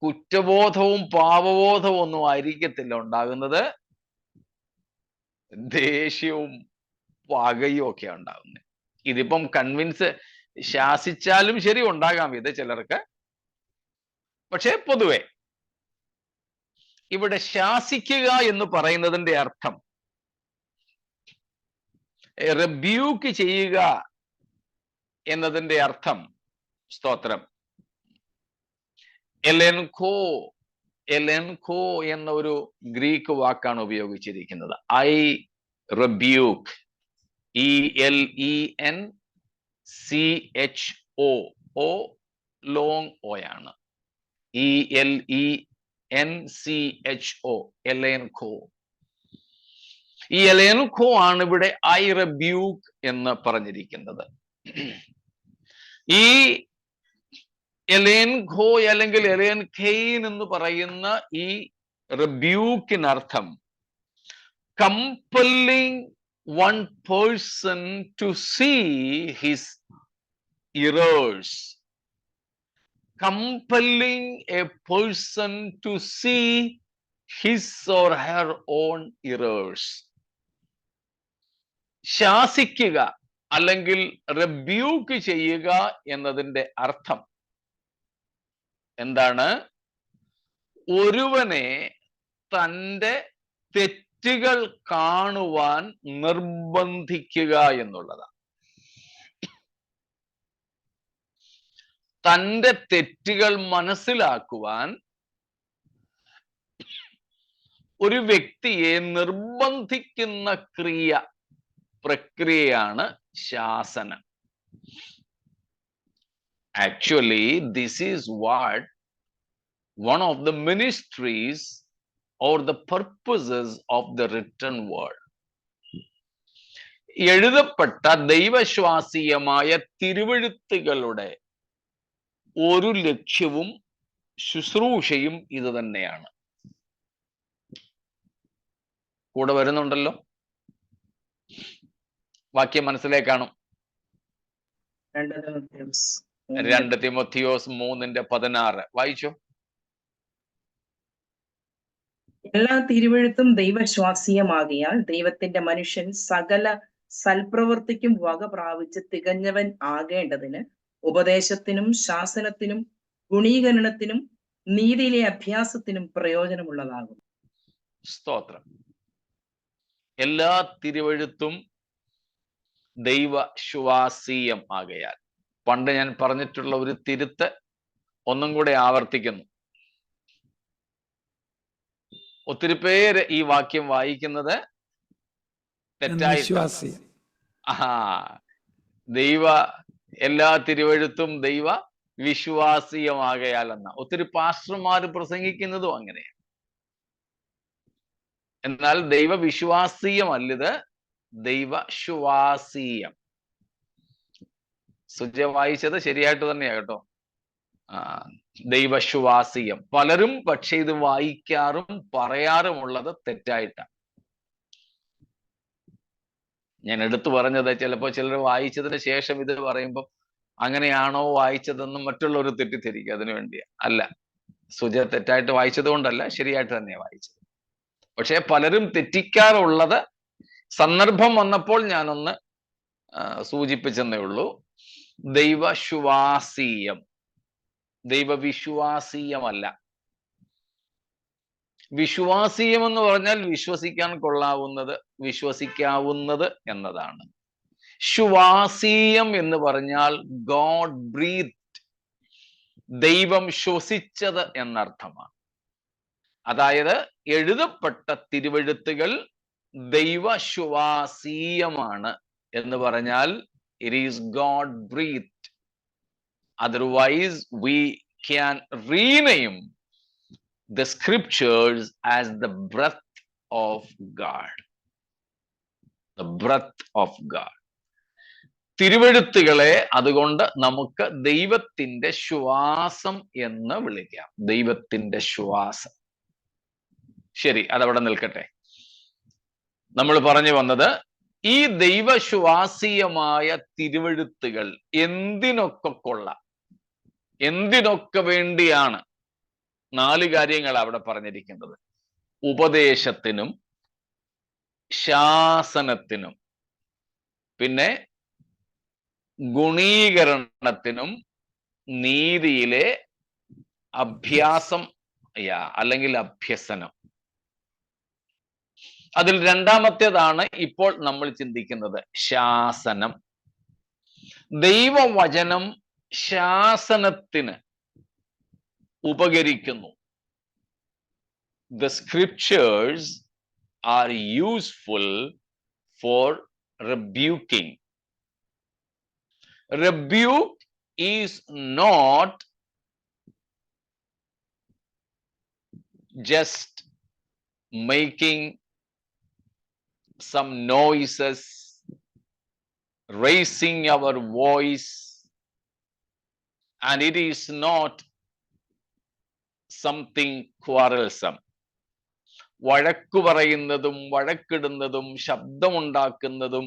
കുറ്റബോധവും പാപബോധവും ഒന്നും ആയിരിക്കത്തില്ല ഉണ്ടാകുന്നത്, ദേഷ്യവും പകയും ഒക്കെ ഉണ്ടാകുന്നത്. ഇതിപ്പം കൺവിൻസ് ശാസിച്ചാലും ശരി ഉണ്ടാകാം ഇത് ചിലർക്ക്. പക്ഷെ പൊതുവെ ഇവിടെ ശാസിക്കുക എന്ന് പറയുന്നതിന്റെ അർത്ഥം റെബ്യൂക്ക് ചെയ്യുക എന്നതിന്റെ അർത്ഥം, സ്തോത്രം, എലെൻകോ എന്ന ഒരു ഗ്രീക്ക് വാക്കാണ് ഉപയോഗിച്ചിരിക്കുന്നത്. ഐ റെബ്യൂക്ക്, ELENCHO, ലോങ് ഓ ആണ്. ELENCHO, എലെൻകോ. ഈ എലെൻകോ ആണ് ഇവിടെ ഐ റെബ്യൂക്ക് എന്ന് പറഞ്ഞിരിക്കുന്നത്. ഈ എലെൻകോ അല്ലെങ്കിൽ എലെൻകെയിൻ എന്ന് പറയുന്ന ഈ റെബ്യൂക്കിനർത്ഥം compelling one person to see his errors. Compelling a person to see his or her own errors. ശാസിക്കുക അല്ലെങ്കിൽ റെബ്യൂക്ക് ചെയ്യുക എന്നതിന്റെ അർത്ഥം എന്താണ്? ഒരുവനെ തൻ്റെ തെറ്റുകൾ കാണുവാൻ നിർബന്ധിക്കുക എന്നുള്ളതാണ്. തൻ്റെ തെറ്റുകൾ മനസ്സിലാക്കുവാൻ ഒരു വ്യക്തിയെ നിർബന്ധിക്കുന്ന പ്രക്രിയയാണ് ശാസനം. Actually, this is what one of the ministries or the purposes of the written word. എഴുതപ്പെട്ട ദൈവശ്വാസീയമായ തിരുവെഴുത്തുകളുടെ ഒരു ലക്ഷ്യവും ശുശ്രൂഷയും ഇത് തന്നെയാണ്. കൂടെ വരുന്നുണ്ടല്ലോ, വാക്യം മനസ്സിലേക്ക് കാണും. 2 തിമോത്തിയോസ് 3:16 വായിച്ചോ. എല്ലാ തിരുവെഴുത്തും ദൈവശ്വാസീയമാകിയാൽ ദൈവത്തിന്റെ മനുഷ്യൻ സകല സൽപ്രവൃത്തിക്കും വക പ്രാപിച്ച് തികഞ്ഞവൻ ആകേണ്ടതിന് ഉപദേശത്തിനും ശാസനത്തിനും ഗുണീകരണത്തിനും നീതിയിലെ അഭ്യാസത്തിനും പ്രയോജനമുള്ളതാകും. സ്തോത്രം. എല്ലാ തിരുവെഴുത്തും ദൈവശ്വാസീയം ആകയാൽ. പണ്ട് ഞാൻ പറഞ്ഞിട്ടുള്ള ഒരു തിരുത്ത് ഒന്നും കൂടെ ആവർത്തിക്കുന്നു. ഒത്തിരി പേര് ഈ വാക്യം വായിക്കുന്നത് തെറ്റായി. എല്ലാ തിരുവെഴുത്തും ദൈവ വിശ്വാസീയമാകയാൽ എന്ന ഒത്തിരി പാസ്റ്റർമാർ പ്രസംഗിക്കുന്നതും അങ്ങനെയാണ്. എന്നാൽ ദൈവവിശ്വാസീയമല്ലിത്, ദൈവശ്വാസീയം. സുജ വായിച്ചത് ശരിയായിട്ട് തന്നെയാ കേട്ടോ. ദൈവശ്വാസീയം. പലരും പക്ഷെ ഇത് വായിക്കാറും പറയാറുമുള്ളത് തെറ്റായിട്ടാണ്. ഞാൻ എടുത്തു പറഞ്ഞത് ചിലപ്പോൾ ചിലർ വായിച്ചതിന് ശേഷം ഇത് പറയുമ്പോൾ അങ്ങനെയാണോ വായിച്ചതെന്നും മറ്റുള്ളവർ തെറ്റിദ്ധരിക്കുക. അതിനു വേണ്ടിയാ. അല്ല, സുജ തെറ്റായിട്ട് വായിച്ചത് കൊണ്ടല്ല, ശരിയായിട്ട് തന്നെയാണ് വായിച്ചത്. പക്ഷെ പലരും തെറ്റിക്കാറുള്ളത് സന്ദർഭം വന്നപ്പോൾ ഞാനൊന്ന് സൂചിപ്പിച്ചെന്നേ ഉള്ളൂ. ദൈവശ്വാസീയം, ദൈവവിശ്വാസീയമല്ല. വിശ്വാസീയം എന്ന് പറഞ്ഞാൽ വിശ്വസിക്കാൻ കൊള്ളാവുന്നത്, വിശ്വസിക്കാവുന്നത് എന്നതാണ്. ശ്വാസീയം എന്ന് പറഞ്ഞാൽ ഗോഡ് ബ്രീത്ത്, ദൈവം ശ്വസിച്ചത് എന്നർത്ഥമാണ്. അതായത് എഴുതപ്പെട്ട തിരുവെഴുത്തുകൾ ദൈവശ്വാസീയമാണ് എന്ന് പറഞ്ഞാൽ it is God breathed. Otherwise we can rename the scriptures as the breath of God. The breath of God. തിരുവെഴുത്തുകളെ അതുകൊണ്ട് നമുക്ക് ദൈവത്തിന്റെ ശ്വാസം എന്ന് വിളിക്കാം. ദൈവത്തിന്റെ ശ്വാസം. ശരി, അതവിടെ നിൽക്കട്ടെ. നമ്മൾ പറഞ്ഞു വന്നത് ഈ ദൈവശ്വാസീയമായ തിരുവെഴുത്തുകൾ എന്തിനൊക്കെ കൊള്ളാം, എന്തിനൊക്കെ വേണ്ടിയാണ്? 4 കാര്യങ്ങൾ അവിടെ പറഞ്ഞിരിക്കുന്നത്. ഉപദേശത്തിനും ശാസനത്തിനും പിന്നെ ഗുണീകരണത്തിനും നീതിയിലെ അഭ്യാസം അല്ലെങ്കിൽ അഭ്യസനം. അതിൽ രണ്ടാമത്തേതാണ് ഇപ്പോൾ നമ്മൾ ചിന്തിക്കുന്നത്, ശാസനം. ദൈവവചനം ശാസനത്തിന് ഉപകരിക്കുന്നു. The scriptures are useful for rebuking. Rebuke is not just making some noises, raising our voice, and it is not something quarrelsome. വഴക്കു പറയുന്നതും വഴക്കിടുന്നതും ശബ്ദമുണ്ടാക്കുന്നതും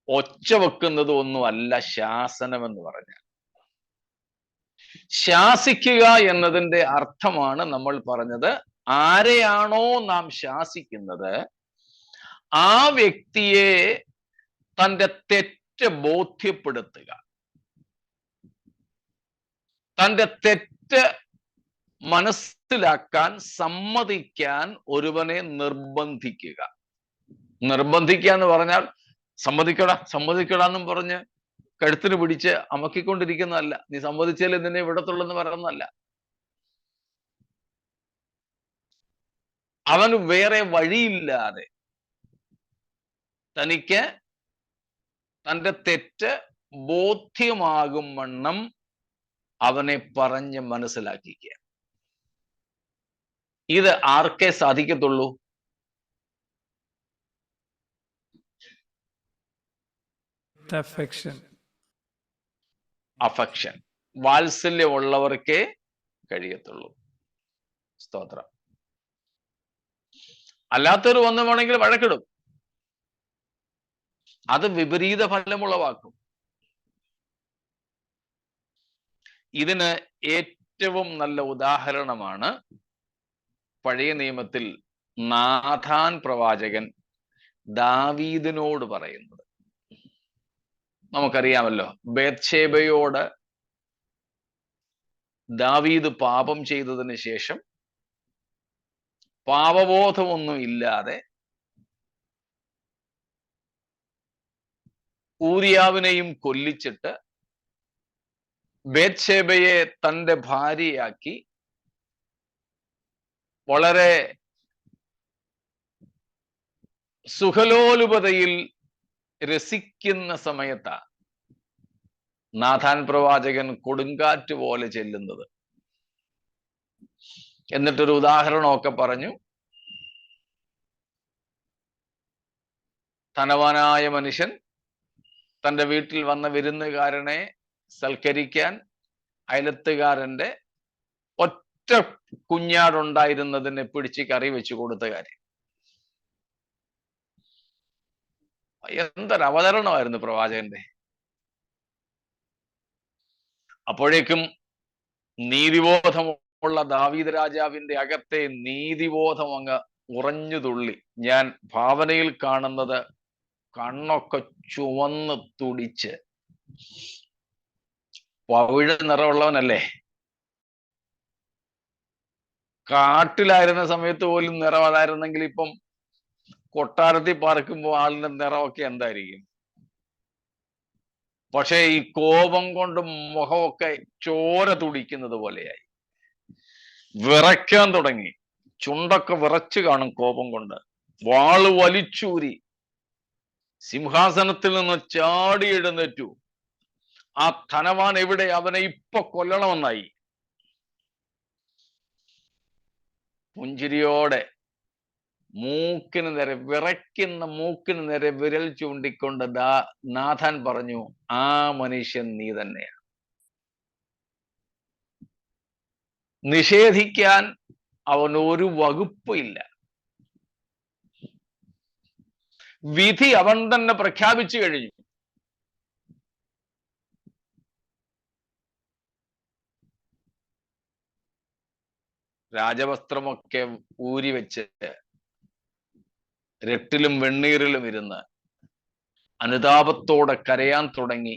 ഒച്ച വെക്കുന്നതും ഒന്നുമല്ല ശാസനം എന്ന് പറഞ്ഞാൽ. ശാസിക്കുക എന്നതിന്റെ അർത്ഥമാണ് നമ്മൾ പറഞ്ഞത്, ആരെയാണോ നാം ശാസിക്കുന്നത് ആ വ്യക്തിയെ തൻ്റെ തെറ്റ് ബോധ്യപ്പെടുത്തുക, തൻ്റെ തെറ്റ് മനസ്സിലാക്കാൻ സമ്മതിക്കാൻ ഒരുവനെ നിർബന്ധിക്കുക. നിർബന്ധിക്കുക എന്ന് പറഞ്ഞാൽ സമ്മതിക്കടാന്നും പറഞ്ഞ് കഴുത്തിന് പിടിച്ച് അമക്കിക്കൊണ്ടിരിക്കുന്നതല്ല. നീ സമ്മതിച്ചാലേ നിന്നെ വിടത്തുള്ളെന്ന് പറയുന്നതല്ല. അവന് വേറെ വഴിയില്ലാതെ തനിക്ക് തൻ്റെ തെറ്റ് ബോധ്യമാകും വണ്ണം അവനെ പറഞ്ഞ് മനസ്സിലാക്കിക്കുക. ഇത് ആർക്കേ സാധിക്കത്തുള്ളൂ? അഫെക്ഷൻ, വാത്സല്യമുള്ളവർക്കേ കഴിയത്തുള്ളൂ. സ്തോത്രം. അല്ലാത്തൊരു വന്നു വേണമെങ്കിൽ വഴക്കിടും, അത് വിപരീത ഫലമുളവാക്കും. ഇതിന് ഏറ്റവും നല്ല ഉദാഹരണമാണ് പഴയ നിയമത്തിൽ നാഥാൻ പ്രവാചകൻ ദാവീദിനോട് പറയുന്നത്. നമുക്കറിയാമല്ലോ, ബേത്ശേബയോട് ദാവീദ് പാപം ചെയ്തതിന് ശേഷം പാപബോധമൊന്നും ഇല്ലാതെ ഊരിയാവിനെയും കൊല്ലിച്ചിട്ട് ബേത്ശേബയെ തൻ്റെ ഭാര്യയാക്കി വളരെ സുഖലോലുപതയിൽ രസിക്കുന്ന സമയത്താ നാഥാൻ പ്രവാചകൻ കൊടുങ്കാറ്റ് പോലെ ചെല്ലുന്നത്. എന്നിട്ടൊരു ഉദാഹരണമൊക്കെ പറഞ്ഞു. ധനവാനായ മനുഷ്യൻ തൻ്റെ വീട്ടിൽ വന്ന വിരുന്നുകാരനെ സൽക്കരിക്കാൻ അയലത്തുകാരന്റെ ഒറ്റ കുഞ്ഞാടുണ്ടായിരുന്നതിനെ പിടിച്ച് കറി വെച്ചു കൊടുത്ത കാര്യം. എന്തൊരു അവതരണമായിരുന്നു പ്രവാചകന്റെ. അപ്പോഴേക്കും നീതിബോധമുള്ള ദാവീദ് രാജാവിന്റെ അകത്തെ നീതിബോധം അങ്ങ് ഉറഞ്ഞു തുള്ളി. ഞാൻ ഭാവനയിൽ കാണുന്നത് കണ്ണൊക്കെ ചുവന്ന് തുടിച്ച്, പവിഴ നിറമുള്ളവനല്ലേ, കാട്ടിലായിരുന്ന സമയത്ത് പോലും നിറം അതായിരുന്നെങ്കിൽ ഇപ്പം കൊട്ടാരത്തിൽ പാർക്കുമ്പോൾ ആളിന്റെ നിറമൊക്കെ എന്തായിരിക്കും? പക്ഷെ ഈ കോപം കൊണ്ട് മുഖമൊക്കെ ചോര തുടിക്കുന്നത് പോലെയായി, വിറയ്ക്കാൻ തുടങ്ങി. ചുണ്ടൊക്കെ വിറച്ചു കാണും കോപം കൊണ്ട്. വാള് വലിച്ചൂരി സിംഹാസനത്തിൽ നിന്ന് ചാടി എഴുന്നേറ്റു. ആ ധനവാൻ എവിടെ? അവനെ ഇപ്പൊ കൊല്ലണമെന്നായി. പുഞ്ചിരിയോടെ മൂക്കിന് നേരെ, വിറയ്ക്കുന്ന മൂക്കിന് നേരെ വിരൽ ചൂണ്ടിക്കൊണ്ട് നാഥാൻ പറഞ്ഞു, ആ മനുഷ്യൻ നീ തന്നെയാണ്. നിഷേധിക്കാൻ അവന് ഒരു വകുപ്പും ഇല്ല. വിധി അവൻ തന്നെ പ്രഖ്യാപിച്ചു കഴിഞ്ഞു. രാജവസ്ത്രമൊക്കെ ഊരി വെച്ച് രട്ടിലും വെണ്ണീറിലും ഇരുന്ന് അനുതാപത്തോടെ കരയാൻ തുടങ്ങി.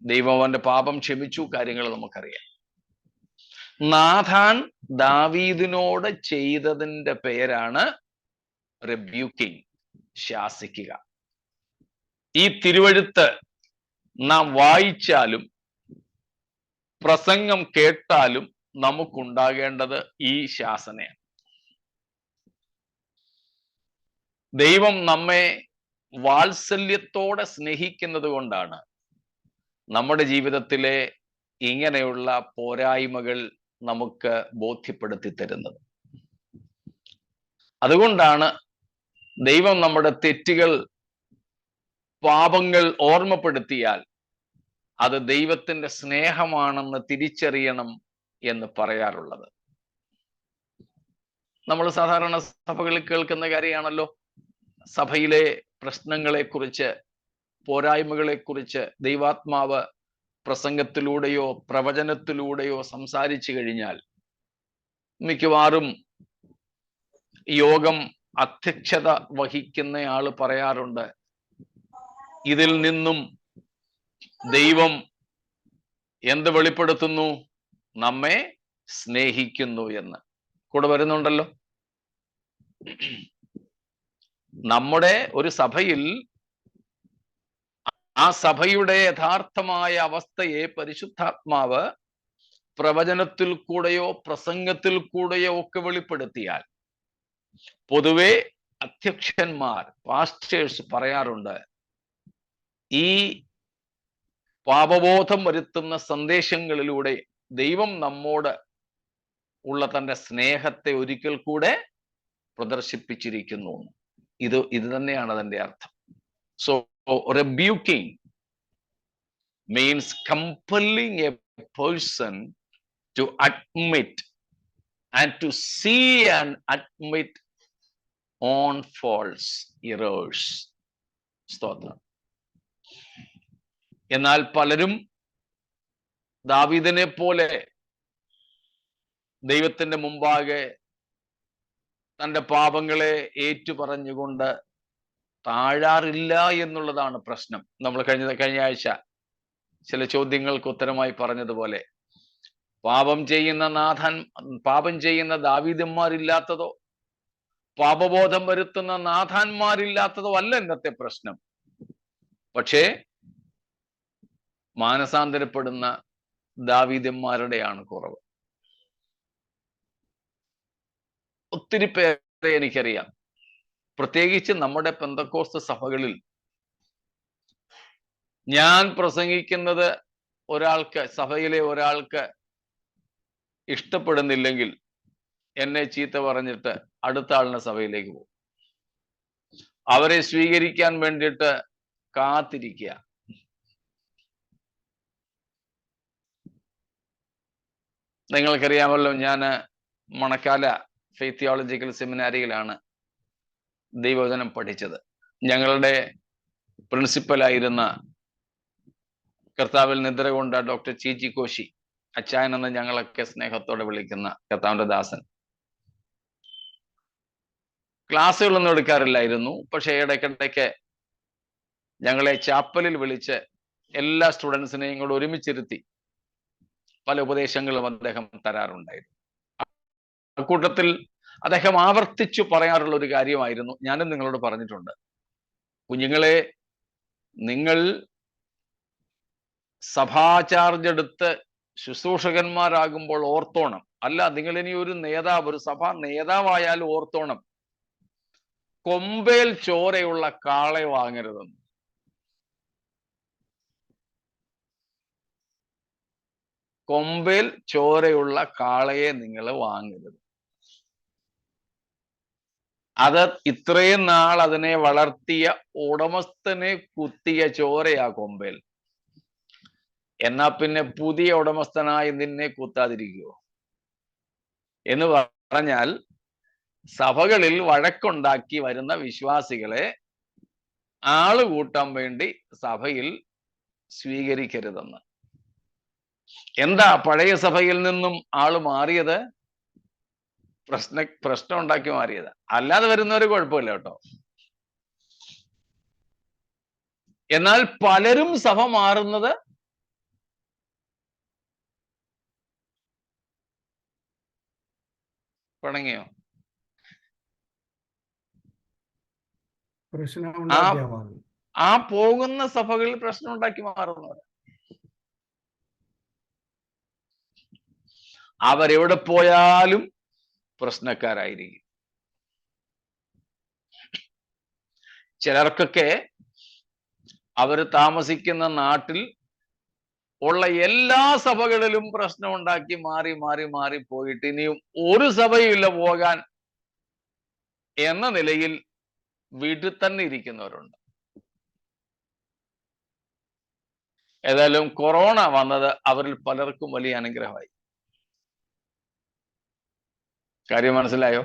ദൈവം അവന്റെ പാപം ക്ഷമിച്ചു. കാര്യങ്ങൾ നമുക്കറിയാം. നാഥാൻ ദാവീദിനോട് ചെയ്തതിന്റെ പേരാണ് റെബ്യൂക്കിംഗ്, ശാസിക്കുക. ഈ തിരുവഴുത്ത് നാം വായിച്ചാലും പ്രസംഗം കേട്ടാലും നമുക്കുണ്ടാകേണ്ടത് ഈ ശാസനയാണ്. ദൈവം നമ്മെ വാത്സല്യത്തോടെ സ്നേഹിക്കുന്നത് കൊണ്ടാണ് നമ്മുടെ ജീവിതത്തിലെ ഇങ്ങനെയുള്ള പോരായ്മകൾ നമുക്ക് ബോധ്യപ്പെടുത്തി തരുന്നത്. അതുകൊണ്ടാണ് ദൈവം നമ്മുടെ തെറ്റുകൾ, പാപങ്ങൾ ഓർമ്മപ്പെടുത്തിയാൽ അത് ദൈവത്തിന്റെ സ്നേഹമാണെന്ന് തിരിച്ചറിയണം എന്ന് പറയാറുള്ളത്. നമ്മൾ സാധാരണ സഭകളിൽ കേൾക്കുന്ന കാര്യമാണല്ലോ. സഭയിലെ പ്രശ്നങ്ങളെക്കുറിച്ച്, പോരായ്മകളെക്കുറിച്ച് ദൈവാത്മാവ് പ്രസംഗത്തിലൂടെയോ പ്രവചനത്തിലൂടെയോ സംസാരിച്ചു കഴിഞ്ഞാൽ മിക്കവാറും യോഗം അധ്യക്ഷത വഹിക്കുന്ന ആള് പറയാറുണ്ട്, ഇതിൽ നിന്നും ദൈവം എന്ത് വെളിപ്പെടുത്തുന്നു? നമ്മെ സ്നേഹിക്കുന്നു എന്ന്. കൂടെ വരുന്നുണ്ടല്ലോ. നമ്മുടെ ഒരു സഭയിൽ ആ സഭയുടെ യഥാർത്ഥമായ അവസ്ഥയെ പരിശുദ്ധാത്മാവ് പ്രവചനത്തിൽ കൂടെയോ പ്രസംഗത്തിൽ കൂടെയോ ഒക്കെ വെളിപ്പെടുത്തിയാൽ പൊതുവെ അധ്യക്ഷന്മാർ, പാസ്റ്റേഴ്സ് പറയാറുണ്ട്, ഈ പാപബോധം വരുത്തുന്ന സന്ദേശങ്ങളിലൂടെ ദൈവം നമ്മോട് ഉള്ള തന്റെ സ്നേഹത്തെ ഒരിക്കൽ കൂടെ പ്രദർശിപ്പിച്ചിരിക്കുന്നു. ഇത് തന്നെയാണ് അതിന്റെ അർത്ഥം. So rebuking means compelling a person to admit and to see and admit on false errors. സ്തോത്രം. എന്നാൽ പലരും ദാവീദിനെ പോലെ ദൈവത്തിന്റെ മുമ്പാകെ തന്റെ പാപങ്ങളെ ഏറ്റുപറഞ്ഞുകൊണ്ട് താഴാറില്ല എന്നുള്ളതാണ് പ്രശ്നം. നമ്മൾ കഴിഞ്ഞ ആഴ്ച ചില ചോദ്യങ്ങൾക്ക് ഉത്തരമായി പറഞ്ഞതുപോലെ, പാപം ചെയ്യുന്ന ദാവീദന്മാരില്ലാത്തതോ പാപബോധം വരുത്തുന്ന നാഥാന്മാരില്ലാത്തതോ അല്ല ഇന്നത്തെ പ്രശ്നം. പക്ഷേ മാനസാന്തരപ്പെടുന്ന ദാവീദന്മാരുടെയാണ് കുറവ്. ഒത്തിരി പേരെ എനിക്കറിയാം, പ്രത്യേകിച്ച് നമ്മുടെ പെന്തക്കോസ്ത് സഭകളിൽ. ഞാൻ പ്രസംഗിക്കുന്നത് സഭയിലെ ഒരാൾക്ക് ഇഷ്ടപ്പെടുന്നില്ലെങ്കിൽ എന്നെ ചീത്ത പറഞ്ഞിട്ട് അടുത്ത ആളിനെ സഭയിലേക്ക് പോകും. അവരെ സ്വീകരിക്കാൻ വേണ്ടിയിട്ട് കാത്തിരിക്കുക. നിങ്ങൾക്കറിയാമല്ലോ, ഞാൻ മണക്കാല ഫെയ്ത്ത് തിയോളജിക്കൽ സെമിനാരിയിലാണ് ദൈവവചനം പഠിച്ചത്. ഞങ്ങളുടെ പ്രിൻസിപ്പലായിരുന്ന, കർത്താവിൽ നിദ്ര കൊണ്ട ഡോക്ടർ ചീച്ചി കോശി അച്ചായൻ എന്ന് ഞങ്ങളൊക്കെ സ്നേഹത്തോടെ വിളിക്കുന്ന കർത്താവിന്റെ ദാസൻ, ക്ലാസ്സുകളൊന്നും എടുക്കാറില്ലായിരുന്നു. പക്ഷെ ഇടയ്ക്കിടയ്ക്ക് ഞങ്ങളെ ചാപ്പലിൽ വിളിച്ച് എല്ലാ സ്റ്റുഡൻസിനെയും കൂടെ ഒരുമിച്ചിരുത്തി പല ഉപദേശങ്ങളും അദ്ദേഹം തരാറുണ്ടായിരുന്നു. അക്കൂട്ടത്തിൽ അദ്ദേഹം ആവർത്തിച്ചു പറയാറുള്ള ഒരു കാര്യമായിരുന്നു, ഞാനും നിങ്ങളോട് പറഞ്ഞിട്ടുണ്ട്. കുഞ്ഞുങ്ങളെ, നിങ്ങൾ സഭാ ചാർജ് എടുത്ത് ശുശ്രൂഷകന്മാരാകുമ്പോൾ ഓർത്തോണം, അല്ല നിങ്ങൾ ഇനി ഒരു നേതാവ്, ഒരു സഭാ നേതാവായാലും ഓർത്തോണം, കൊമ്പേൽ ചോരയുള്ള കാളെ വാങ്ങരുതെന്ന്. കൊമ്പേൽ ചോരയുള്ള കാളയെ നിങ്ങൾ വാങ്ങരുത്. അത് ഇത്രയും നാൾ അതിനെ വളർത്തിയ ഉടമസ്ഥനെ കുത്തിയ ചോരയാ കൊമ്പേൽ. എന്നാ പിന്നെ പുതിയ ഉടമസ്ഥനായി നിന്നെ കുത്താതിരിക്കുവോ? എന്ന് പറഞ്ഞാൽ സഭകളിൽ വഴക്കുണ്ടാക്കി വരുന്ന വിശ്വാസികളെ ആള് കൂട്ടാൻ വേണ്ടി സഭയിൽ സ്വീകരിക്കരുതെന്ന്. എന്താ പഴയ സഭയിൽ നിന്നും ആള് മാറിയത്? പ്രശ്നം ഉണ്ടാക്കി മാറിയത്. അല്ലാതെ വരുന്നവര് കുഴപ്പമില്ല കേട്ടോ. എന്നാൽ പലരും സഭ മാറുന്നത് പിണങ്ങിയോ? ആ പോകുന്ന സഭകളിൽ പ്രശ്നം ഉണ്ടാക്കി മാറുന്നവർ അവരെവിടെ പോയാലും പ്രശ്നക്കാരായിരിക്കും. ചിലർക്കൊക്കെ അവർ താമസിക്കുന്ന നാട്ടിൽ ഉള്ള എല്ലാ സഭകളിലും പ്രശ്നം ഉണ്ടാക്കി മാറി മാറി മാറി പോയിട്ട് ഇനിയും ഒരു സഭയില്ല പോകാൻ എന്ന നിലയിൽ വീട്ടിൽ തന്നെ ഇരിക്കുന്നവരുണ്ട്. ഏതായാലും കൊറോണ വന്നത് അവരിൽ പലർക്കും വലിയ അനുഗ്രഹമായി. കാര്യം മനസ്സിലായോ?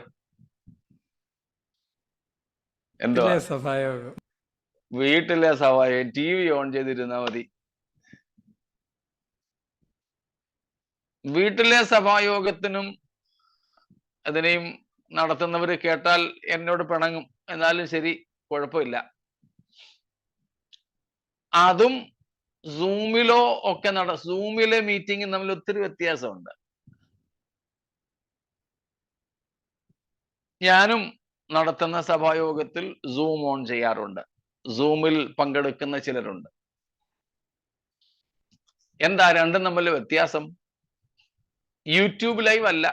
എന്തോ വീട്ടിലെ സഭായോഗം TV ഓൺ ചെയ്തിരുന്നാ മതി. വീട്ടിലെ സഭായോഗത്തിനും അതിനെയും നടത്തുന്നവര് കേട്ടാൽ എന്നോട് പിണങ്ങും, എന്നാലും ശരി, കുഴപ്പമില്ല. അതും സൂമിലോ ഒക്കെ സൂമിലെ മീറ്റിംഗും തമ്മിൽ ഒത്തിരി വ്യത്യാസമുണ്ട്. ഞാനും നടത്തുന്ന സഭായോഗത്തിൽ സൂം ഓൺ ചെയ്യാറുണ്ട്. സൂമിൽ പങ്കെടുക്കുന്ന ചിലരുണ്ട്. എന്താ രണ്ടും തമ്മിൽ വ്യത്യാസം? യൂട്യൂബ് ലൈവ് അല്ല,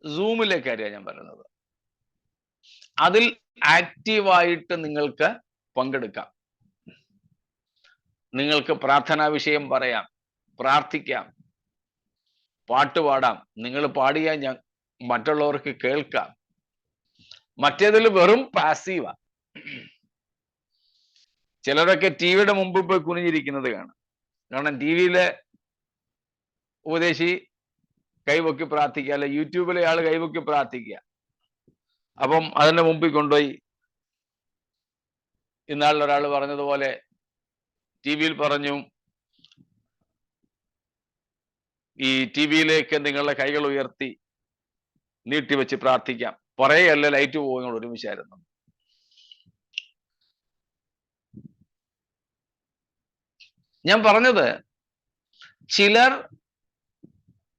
സൂമിലെ കാര്യമാണ് ഞാൻ പറയുന്നത്. അതിൽ ആക്റ്റീവായിട്ട് നിങ്ങൾക്ക് പങ്കെടുക്കാം. നിങ്ങൾക്ക് പ്രാർത്ഥനാ വിഷയം പറയാം, പ്രാർത്ഥിക്കാം, പാട്ടുപാടാം. നിങ്ങൾ പാടിയാൽ ഞാൻ മറ്റുള്ളവർക്ക് കേൾക്കാം. മറ്റേതിൽ വെറും പാസീവാ. ചിലരൊക്കെ ടിവിയുടെ മുമ്പിൽ പോയി കുനിഞ്ഞിരിക്കുന്നത് കാണാം. കാരണം ടിവിയിലെ ഉപദേശി കൈവക്കി പ്രാർത്ഥിക്കുക, അല്ലെ യൂട്യൂബിലെ ആള് കൈവക്കി പ്രാർത്ഥിക്കുക. അപ്പം അതിന്റെ മുമ്പിൽ കൊണ്ടുപോയി, ഇന്നാളിൽ ഒരാൾ പറഞ്ഞതുപോലെ ടിവിയിൽ പറഞ്ഞു, ഈ ടിവിയിലേക്ക് നിങ്ങളുടെ കൈകൾ ഉയർത്തി നീട്ടിവെച്ച് പ്രാർത്ഥിക്കാം. പറയല്ല, ലൈറ്റ് പോകുന്ന ഒരുമിച്ചായിരുന്നു. ഞാൻ പറഞ്ഞത്, ചിലർ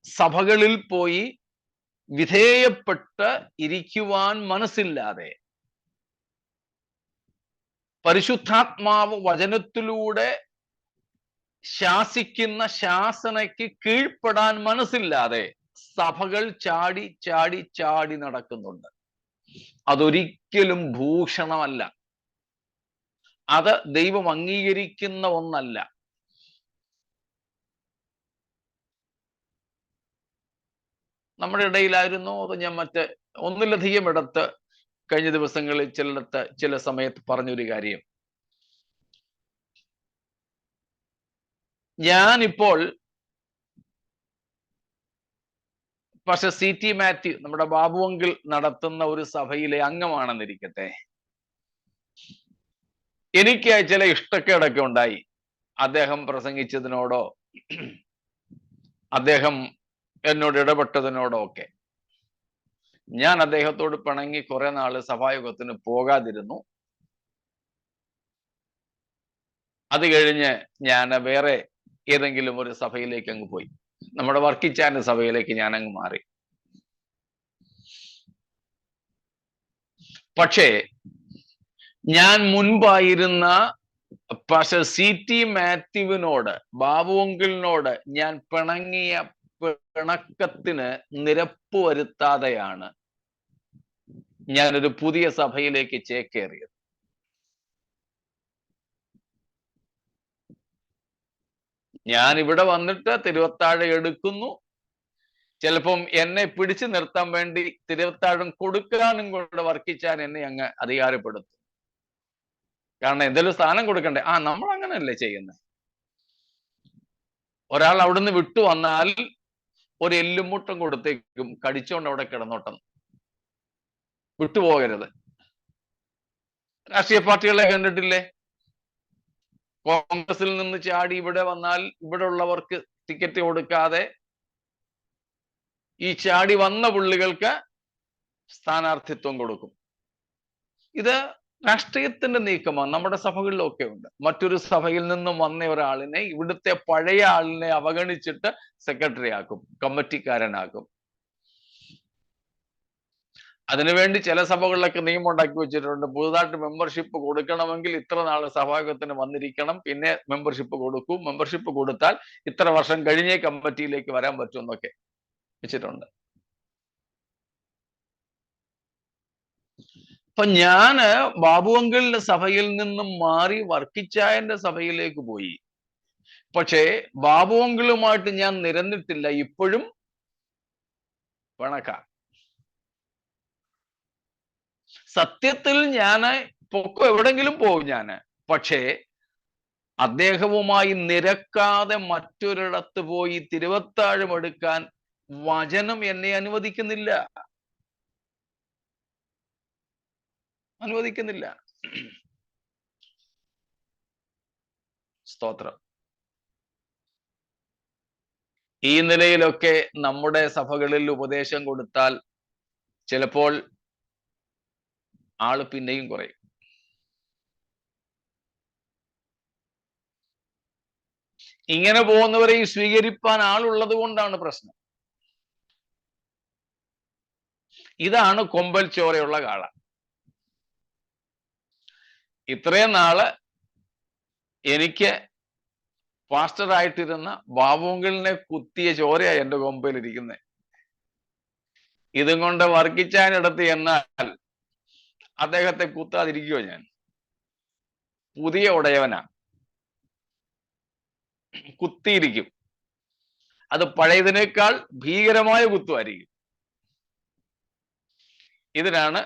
സഭകളിൽ പോയി വിധേയപ്പെട്ട് ഇരിക്കുവാൻ മനസ്സില്ലാതെ പരിശുദ്ധാത്മാവ് വചനത്തിലൂടെ ശാസിക്കുന്ന ശാസനയ്ക്ക് കീഴ്പ്പെടാൻ മനസ്സില്ലാതെ സഭകൾ ചാടി ചാടി ചാടി നടക്കുന്നുണ്ട്. അതൊരിക്കലും ഭൂഷണമല്ല, അത് ദൈവം അംഗീകരിക്കുന്ന ഒന്നല്ല. നമ്മുടെ ഇടയിലായിരുന്നു അത് ഞാൻ ഒന്നിലധികം ഇടത്ത് കഴിഞ്ഞ ദിവസങ്ങളിൽ ചില സമയത്ത് പറഞ്ഞൊരു കാര്യം. ഞാനിപ്പോൾ പക്ഷെ CT മാത്യു, നമ്മുടെ ബാബു അങ്കിൾ നടത്തുന്ന ഒരു സഭയിലെ അംഗമാണെന്നിരിക്കട്ടെ, എനിക്ക് ചില ഇഷ്ടക്കേടൊക്കെ ഉണ്ടായി. അദ്ദേഹം പ്രസംഗിച്ചതിനോടോ അദ്ദേഹം എന്നോട് ഇടപെട്ടതിനോടോ ഒക്കെ. ഞാൻ അദ്ദേഹത്തോട് പിണങ്ങി കുറെ നാള് സഭായോഗത്തിന് പോകാതിരുന്നു. അത് കഴിഞ്ഞ് ഞാൻ വേറെ ഏതെങ്കിലും ഒരു സഭയിലേക്ക് അങ്ങ് പോയി. നമ്മുടെ വർക്കിച്ചാന്റെ സഭയിലേക്ക് ഞാൻ അങ്ങ് മാറി. പക്ഷേ ഞാൻ മുൻപായിരുന്ന പാസ്റ്റർ CT മാത്യുവിനോട്, ബാബു അങ്കിളിനോട് ഞാൻ പിണങ്ങിയ പിണക്കത്തിന് നിരപ്പ് വരുത്താതെയാണ് ഞാനൊരു പുതിയ സഭയിലേക്ക് ചേക്കേറിയത്. ഞാൻ ഇവിടെ വന്നിട്ട് തിരുവത്താഴ എടുക്കുന്നു. ചിലപ്പം എന്നെ പിടിച്ചു നിർത്താൻ വേണ്ടി തിരുവത്താഴം കൊടുക്കാനും കൂടെ വർക്കിച്ചാൻ എന്നെ അങ്ങ് അധികാരപ്പെടുത്തും. കാരണം എന്തെങ്കിലും സ്ഥാനം കൊടുക്കണ്ടേ? നമ്മൾ അങ്ങനെയല്ലേ ചെയ്യുന്നത്. ഒരാൾ അവിടുന്ന് വിട്ടു വന്നാൽ ഒരു എല്ലുമുട്ടം കൊടുത്തേക്കും, കടിച്ചോണ്ട് അവിടെ കിടന്നോട്ടം, വിട്ടുപോകരുത്. രാഷ്ട്രീയ പാർട്ടികളെ കണ്ടിട്ടില്ലേ? കോൺഗ്രസിൽ നിന്ന് ചാടി ഇവിടെ വന്നാൽ ഇവിടെ ഉള്ളവർക്ക് ടിക്കറ്റ് കൊടുക്കാതെ ഈ ചാടി വന്ന പുള്ളികൾക്ക് സ്ഥാനാർത്ഥിത്വം കൊടുക്കും. ഇത് രാഷ്ട്രീയത്തിന്റെ നീക്കമാണ്. നമ്മുടെ സഭകളിലൊക്കെ ഉണ്ട്. മറ്റൊരു സഭയിൽ നിന്നും വന്ന ഒരാളിനെ ഇവിടുത്തെ പഴയ ആളിനെ അവഗണിച്ചിട്ട് സെക്രട്ടറി ആക്കും, കമ്മിറ്റിക്കാരനാക്കും. അതിനുവേണ്ടി ചില സഭകളിലൊക്കെ നിയമം ഉണ്ടാക്കി വെച്ചിട്ടുണ്ട്. പുതുതായിട്ട് മെമ്പർഷിപ്പ് കൊടുക്കണമെങ്കിൽ ഇത്ര നാൾ സഭായോഗത്തിന് വന്നിരിക്കണം, പിന്നെ മെമ്പർഷിപ്പ് കൊടുക്കും. മെമ്പർഷിപ്പ് കൊടുത്താൽ ഇത്ര വർഷം കഴിഞ്ഞേ കമ്മിറ്റിയിലേക്ക് വരാൻ പറ്റും എന്നൊക്കെ വെച്ചിട്ടുണ്ട്. അപ്പൊ ഞാന് ബാബു അങ്കിളിന്റെ സഭയിൽ നിന്നും മാറി വർക്കിച്ചായന്റെ സഭയിലേക്ക് പോയി. പക്ഷേ ബാബു അങ്കിളുമായിട്ട് ഞാൻ നിരന്നിട്ടില്ല. ഇപ്പോഴും പിണക്ക. സത്യത്തിൽ ഞാന് പൊക്കോ എവിടെങ്കിലും പോകും ഞാന്. പക്ഷേ അദ്ദേഹവുമായി നിരക്കാതെ മറ്റൊരിടത്ത് പോയി തിരുവത്താഴം എടുക്കാൻ വചനം എന്നെ അനുവദിക്കുന്നില്ല. സ്തോത്രം. ഈ നിലയിലൊക്കെ നമ്മുടെ സഭകളിൽ ഉപദേശം കൊടുത്താൽ ചിലപ്പോൾ ആള് പിന്നെയും കുറയും. ഇങ്ങനെ പോകുന്നവരെയും സ്വീകരിപ്പാൻ ആളുള്ളത് കൊണ്ടാണ് പ്രശ്നം. ഇതാണ് കൊമ്പൽ ചോരയുള്ള കാള. ഇത്രയും നാള് എനിക്ക് പാസ്റ്ററായിട്ടിരുന്ന ബാബുങ്കിളിനെ കുത്തിയ ചോരയാ എന്റെ കൊമ്പയിലിരിക്കുന്നത്. ഇതും കൊണ്ട് വർക്കിച്ചാനിടത്ത് എന്നാൽ അദ്ദേഹത്തെ കുത്താതിരിക്കുവോ ഞാൻ? പുതിയ ഉടയവനാ, കുത്തിയിരിക്കും. അത് പഴയതിനേക്കാൾ ഭീകരമായ കുത്തുമായിരിക്കും. ഇതിനാണ്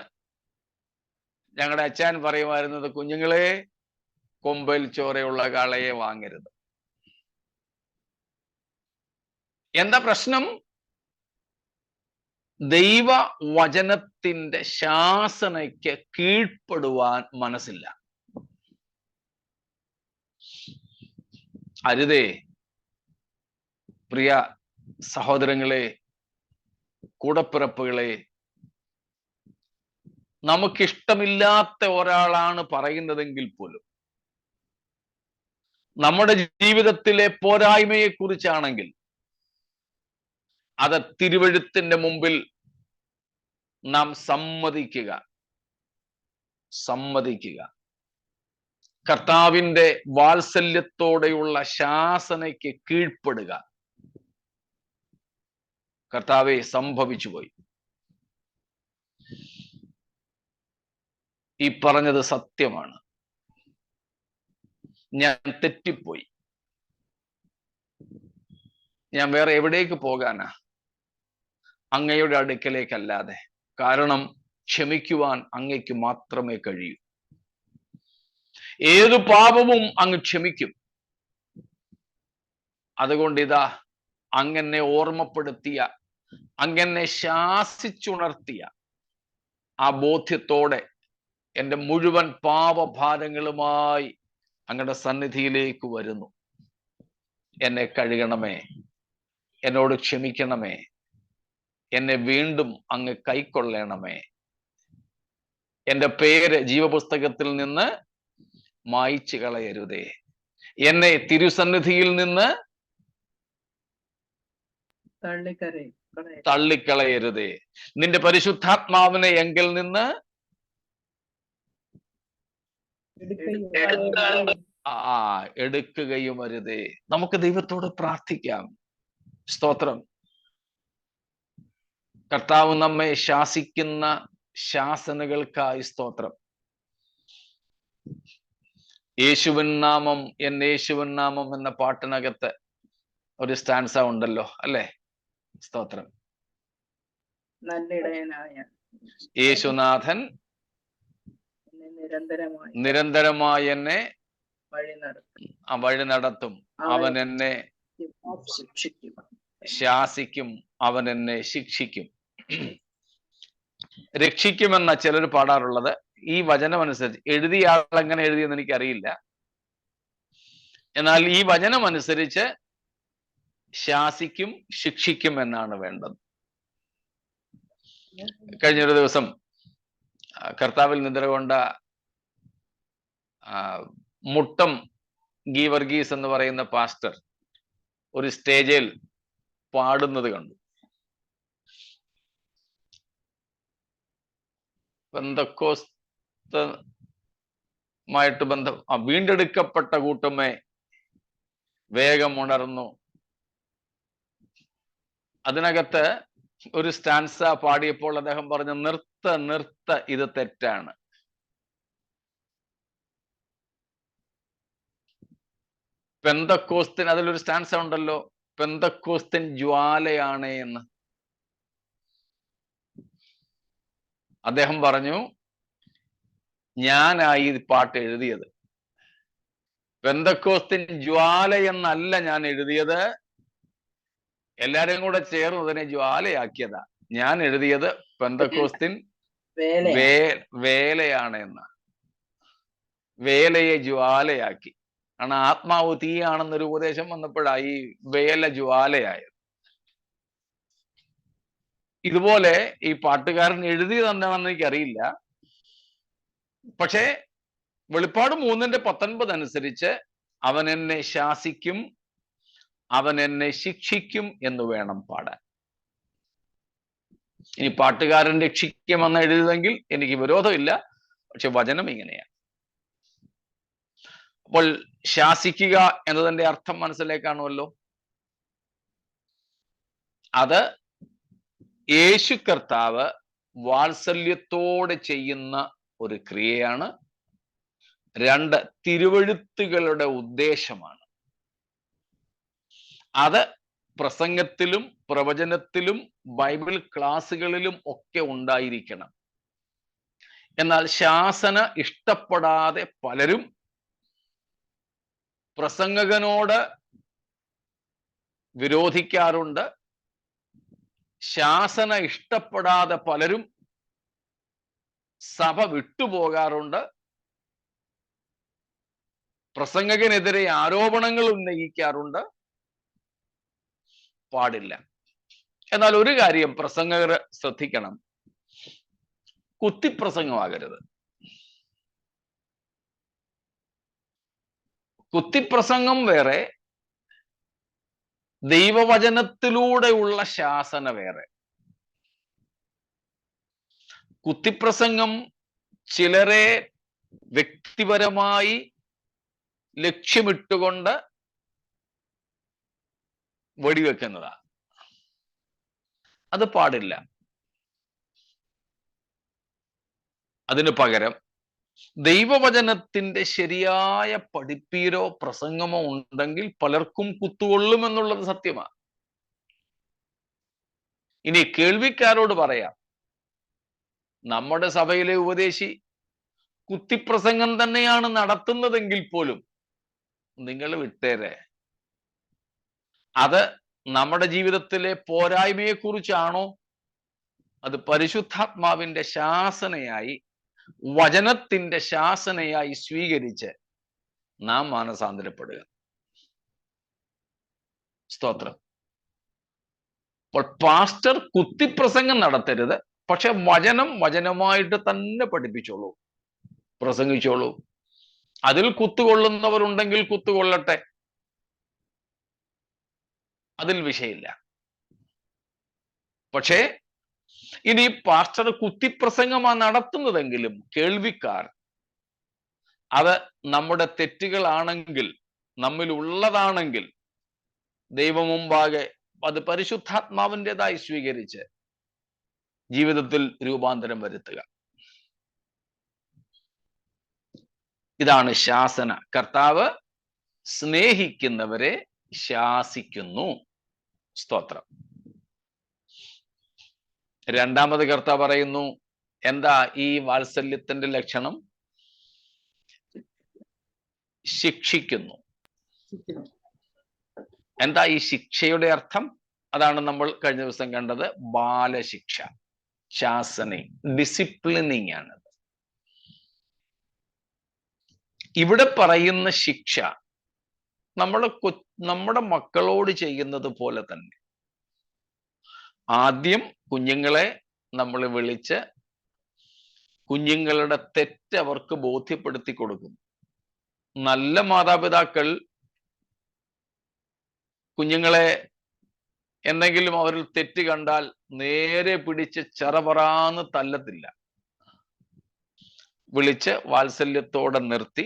ഞങ്ങളുടെ അച്ഛൻ പറയുമായിരുന്നത്, കുഞ്ഞുങ്ങളെ കൊമ്പൽ ചോരയുള്ള കാളയെ വാങ്ങരുത്. എന്താ പ്രശ്നം? ദൈവ വചനത്തിന്റെ ശാസനയ്ക്ക് കീഴ്പ്പെടുവാൻ മനസ്സില്ല. അരുതേ പ്രിയ സഹോദരങ്ങളെ, കൂടപ്പിറപ്പുകളെ, നമുക്കിഷ്ടമില്ലാത്ത ഒരാളാണ് പറയുന്നതെങ്കിൽ പോലും നമ്മുടെ ജീവിതത്തിലെ പോരായ്മയെ കുറിച്ചാണെങ്കിൽ അത് തിരുവെഴുത്തിന്റെ മുമ്പിൽ നാം സമ്മതിക്കുക. കർത്താവിന്റെ വാത്സല്യത്തോടെയുള്ള ശാസനയ്ക്ക് കീഴ്പ്പെടുക. കർത്താവെ, സംഭവിച്ചു പോയി, ഈ പറഞ്ഞത് സത്യമാണ്, ഞാൻ തെറ്റിപ്പോയി, ഞാൻ വേറെ എവിടേക്ക് പോകാനാ? അങ്ങയുടെ അടുക്കലേക്കല്ലാതെ. കാരണം ക്ഷമിക്കുവാൻ അങ്ങയ്ക്ക് മാത്രമേ കഴിയൂ. ഏതു പാപവും അങ്ങ് ക്ഷമിക്കും. അതുകൊണ്ട് ഇതാ, അങ്ങനെ ഓർമ്മപ്പെടുത്തിയ, അങ്ങനെ ശാസിച്ചുണർത്തിയ ആ ബോധ്യത്തോടെ എൻ്റെ മുഴുവൻ പാപഭാരങ്ങളുമായി അങ്ങയുടെ സന്നിധിയിലേക്ക് വരുന്നു. എന്നെ കഴുകണമേ, എന്നോട് ക്ഷമിക്കണമേ, എന്നെ വീണ്ടും അങ്ങ് കൈക്കൊള്ളണമേ. എൻ്റെ പേര് ജീവപുസ്തകത്തിൽ നിന്ന് മായ്ച്ചു കളയരുതേ. എന്നെ തിരുസന്നിധിയിൽ നിന്ന് തള്ളിക്കളയരുതേ. നിന്റെ പരിശുദ്ധാത്മാവിനെ എങ്കിൽ നിന്ന് എടുക്കുകയും അരുതേ. നമുക്ക് ദൈവത്തോട് പ്രാർത്ഥിക്കാം. സ്തോത്രം. കർത്താവ് നമ്മെ ശാസിക്കുന്ന ശാസനകൾക്കായി സ്തോത്രം. യേശുവിൻ നാമം യേശുവിൻ നാമം എന്ന പാട്ടിനകത്ത് ഒരു സ്റ്റാൻസ ഉണ്ടല്ലോ, അല്ലേ? സ്തോത്രം. നല്ലിടയനായ യേശുനാഥൻ നിരന്തരമായി എന്നെ വഴി നടത്തും, അവൻ എന്നെ ശാസിക്കും, അവൻ എന്നെ ശിക്ഷിക്കും. രക്ഷിക്കുമെന്ന ചിലർ പാടാറുള്ളത് ഈ വചനം അനുസരിച്ച്. എഴുതിയ ആൾ എങ്ങനെ എഴുതിയെന്ന് എനിക്കറിയില്ല. എന്നാൽ ഈ വചനം അനുസരിച്ച് ശാസിക്കും, ശിക്ഷിക്കും എന്നാണ് വേണ്ടത്. കഴിഞ്ഞൊരു ദിവസം കർത്താവിൽ നിദ്ര കൊണ്ട മുട്ടം ഗീവർഗീസ് എന്ന് പറയുന്ന പാസ്റ്റർ ഒരു സ്റ്റേജിൽ പാടുന്നത് കണ്ടു. പെന്തക്കോസ്തുമായിട്ട് വീണ്ടെടുക്കപ്പെട്ട കൂട്ടമേ വേഗം ഉണർന്നു. അതിനകത്ത് ഒരു സ്റ്റാൻസ പാടിയപ്പോൾ അദ്ദേഹം പറഞ്ഞു, നിർത്ത ഇത് തെറ്റാണ്. പെന്തക്കോസ്തിൻ, അതിലൊരു സ്റ്റാൻസ ഉണ്ടല്ലോ, പെന്തക്കോസ്തിൻ ജ്വാലയാണ് എന്ന്. അദ്ദേഹം പറഞ്ഞു, ഞാനായി ഈ പാട്ട് എഴുതിയത്. പെന്തക്കോസ്തിൻ ജ്വാല എന്നല്ല ഞാൻ എഴുതിയത്, എല്ലാരും കൂടെ ചേർന്ന് അതിനെ ജ്വാലയാക്കിയതാ. ഞാൻ എഴുതിയത് പെന്തക്കോസ്തിൻ വേലയാണ് എന്ന. വേലയെ ജ്വാലയാക്കി. കാരണം ആത്മാവ് തീയാണെന്നൊരു ഉപദേശം വന്നപ്പോഴായി വേല ജ്വാലയായത്. ഇതുപോലെ ഈ പാട്ടുകാരൻ എഴുതിയത് എന്താണെന്ന് എനിക്കറിയില്ല. പക്ഷേ വെളിപ്പാട് 3:19 അനുസരിച്ച് അവൻ എന്നെ ശാസിക്കും, അവൻ എന്നെ ശിക്ഷിക്കും എന്ന് വേണം പാടാൻ. ഇനി പാട്ടുകാരൻ രക്ഷിക്കുമെന്ന് എഴുതിയതെങ്കിൽ എനിക്ക് വിരോധമില്ല. പക്ഷെ വചനം ഇങ്ങനെയാണ്. അപ്പോൾ ശാസിക്കുക എന്നതിന്റെ അർത്ഥം മനസ്സിലേക്കാണുമല്ലോ. അത് യേശു കർത്താവ് വാത്സല്യത്തോടെ ചെയ്യുന്ന ഒരു ക്രിയയാണ്. 2 തിരുവെഴുത്തുകളുടെ ഉദ്ദേശമാണ്. അത് പ്രസംഗത്തിലും പ്രവചനത്തിലും ബൈബിൾ ക്ലാസ്സുകളിലും ഒക്കെ ഉണ്ടായിരിക്കണം. എന്നാൽ ശാസന ഇഷ്ടപ്പെടാതെ പലരും പ്രസംഗകനോട് വിരോധിക്കാറുണ്ട്. ശാസന ഇഷ്ടപ്പെടാതെ പലരും സഭ വിട്ടുപോകാറുണ്ട്. പ്രസംഗകനെതിരെ ആരോപണങ്ങൾ ഉന്നയിക്കാറുണ്ട്. പാടില്ല. എന്നാൽ ഒരു കാര്യം പ്രസംഗകർ ശ്രദ്ധിക്കണം, കുത്തിപ്രസംഗമാകരുത്. കുത്തിപ്രസംഗം വേറെ, ദൈവവചനത്തിലൂടെയുള്ള ശാസന വേറെ. കുത്തിപ്രസംഗം ചിലരെ വ്യക്തിപരമായി ലക്ഷ്യമിട്ടുകൊണ്ട് വെടിവെക്കുന്നതാണ്. അത് പാടില്ല. അതിനു പകരം ദൈവവചനത്തിന്റെ ശരിയായ പഠിപ്പീരോ പ്രസംഗമോ ഉണ്ടെങ്കിൽ പലർക്കും കുത്തുകൊള്ളുമെന്നുള്ളത് സത്യമാണ്. ഇനി കേൾവിക്കാരോട് പറയാം, നമ്മുടെ സഭയിലെ ഉപദേശി കുത്തിപ്രസംഗം തന്നെയാണ് നടത്തുന്നതെങ്കിൽ പോലും നിങ്ങൾ വിട്ടേരെ. അത് നമ്മുടെ ജീവിതത്തിലെ പോരായ്മയെക്കുറിച്ചാണോ, അത് പരിശുദ്ധാത്മാവിന്റെ ശാസനയായി, വചനത്തിന്റെ ശാസനയായി സ്വീകരിച്ച് നാം മാനസാന്തരപ്പെടുക. സ്തോത്രം. അപ്പോൾ പാസ്റ്റർ കുത്തിപ്രസംഗം നടത്തരുത്. പക്ഷെ വചനം വചനമായിട്ട് തന്നെ പഠിപ്പിച്ചോളൂ, പ്രസംഗിച്ചോളൂ. അതിൽ കുത്തുകൊള്ളുന്നവരുണ്ടെങ്കിൽ കുത്തുകൊള്ളട്ടെ, അതിൽ വിഷയമില്ല. പക്ഷേ ഇനി പാസ്റ്റർ കുത്തിപ്രസംഗമാണ് നടത്തുന്നതെങ്കിലും കേൾവിക്കാർ അത് നമ്മുടെ തെറ്റുകളാണെങ്കിൽ, നമ്മിൽ ഉള്ളതാണെങ്കിൽ ദൈവം മുമ്പാകെ അത് പരിശുദ്ധാത്മാവിൻ്റെതായി സ്വീകരിച്ച് ജീവിതത്തിൽ രൂപാന്തരം വരുത്തുക. ഇതാണ് ശാസന. കർത്താവ് സ്നേഹിക്കുന്നവരെ ശാസിക്കുന്നു. സ്തോത്രം. രണ്ടാമത് കർത്താവ് പറയുന്നു, എന്താ ഈ വാത്സല്യത്തിന്റെ ലക്ഷണം? ശിക്ഷിക്കുന്നു. എന്താ ഈ ശിക്ഷയുടെ അർത്ഥം? അതാണ് നമ്മൾ കഴിഞ്ഞ ദിവസം കണ്ടത്. ബാലശിക്ഷ, ശാസനയും ഡിസിപ്ലിനിങ് ആണ്. ഇവിടെ പറയുന്ന ശിക്ഷ നമ്മുടെ മക്കളോട് ചെയ്യുന്നത് പോലെ തന്നെ. ആദ്യം കുഞ്ഞുങ്ങളെ നമ്മൾ വിളിച്ച് കുഞ്ഞുങ്ങളുടെ തെറ്റ് അവർക്ക് ബോധ്യപ്പെടുത്തി കൊടുക്കും. നല്ല മാതാപിതാക്കൾ കുഞ്ഞുങ്ങളെ എന്തെങ്കിലും അവരിൽ തെറ്റ് കണ്ടാൽ നേരെ പിടിച്ച് ചെറപറാന്ന് തല്ലത്തില്ല. വിളിച്ച് വാത്സല്യത്തോടെ നിർത്തി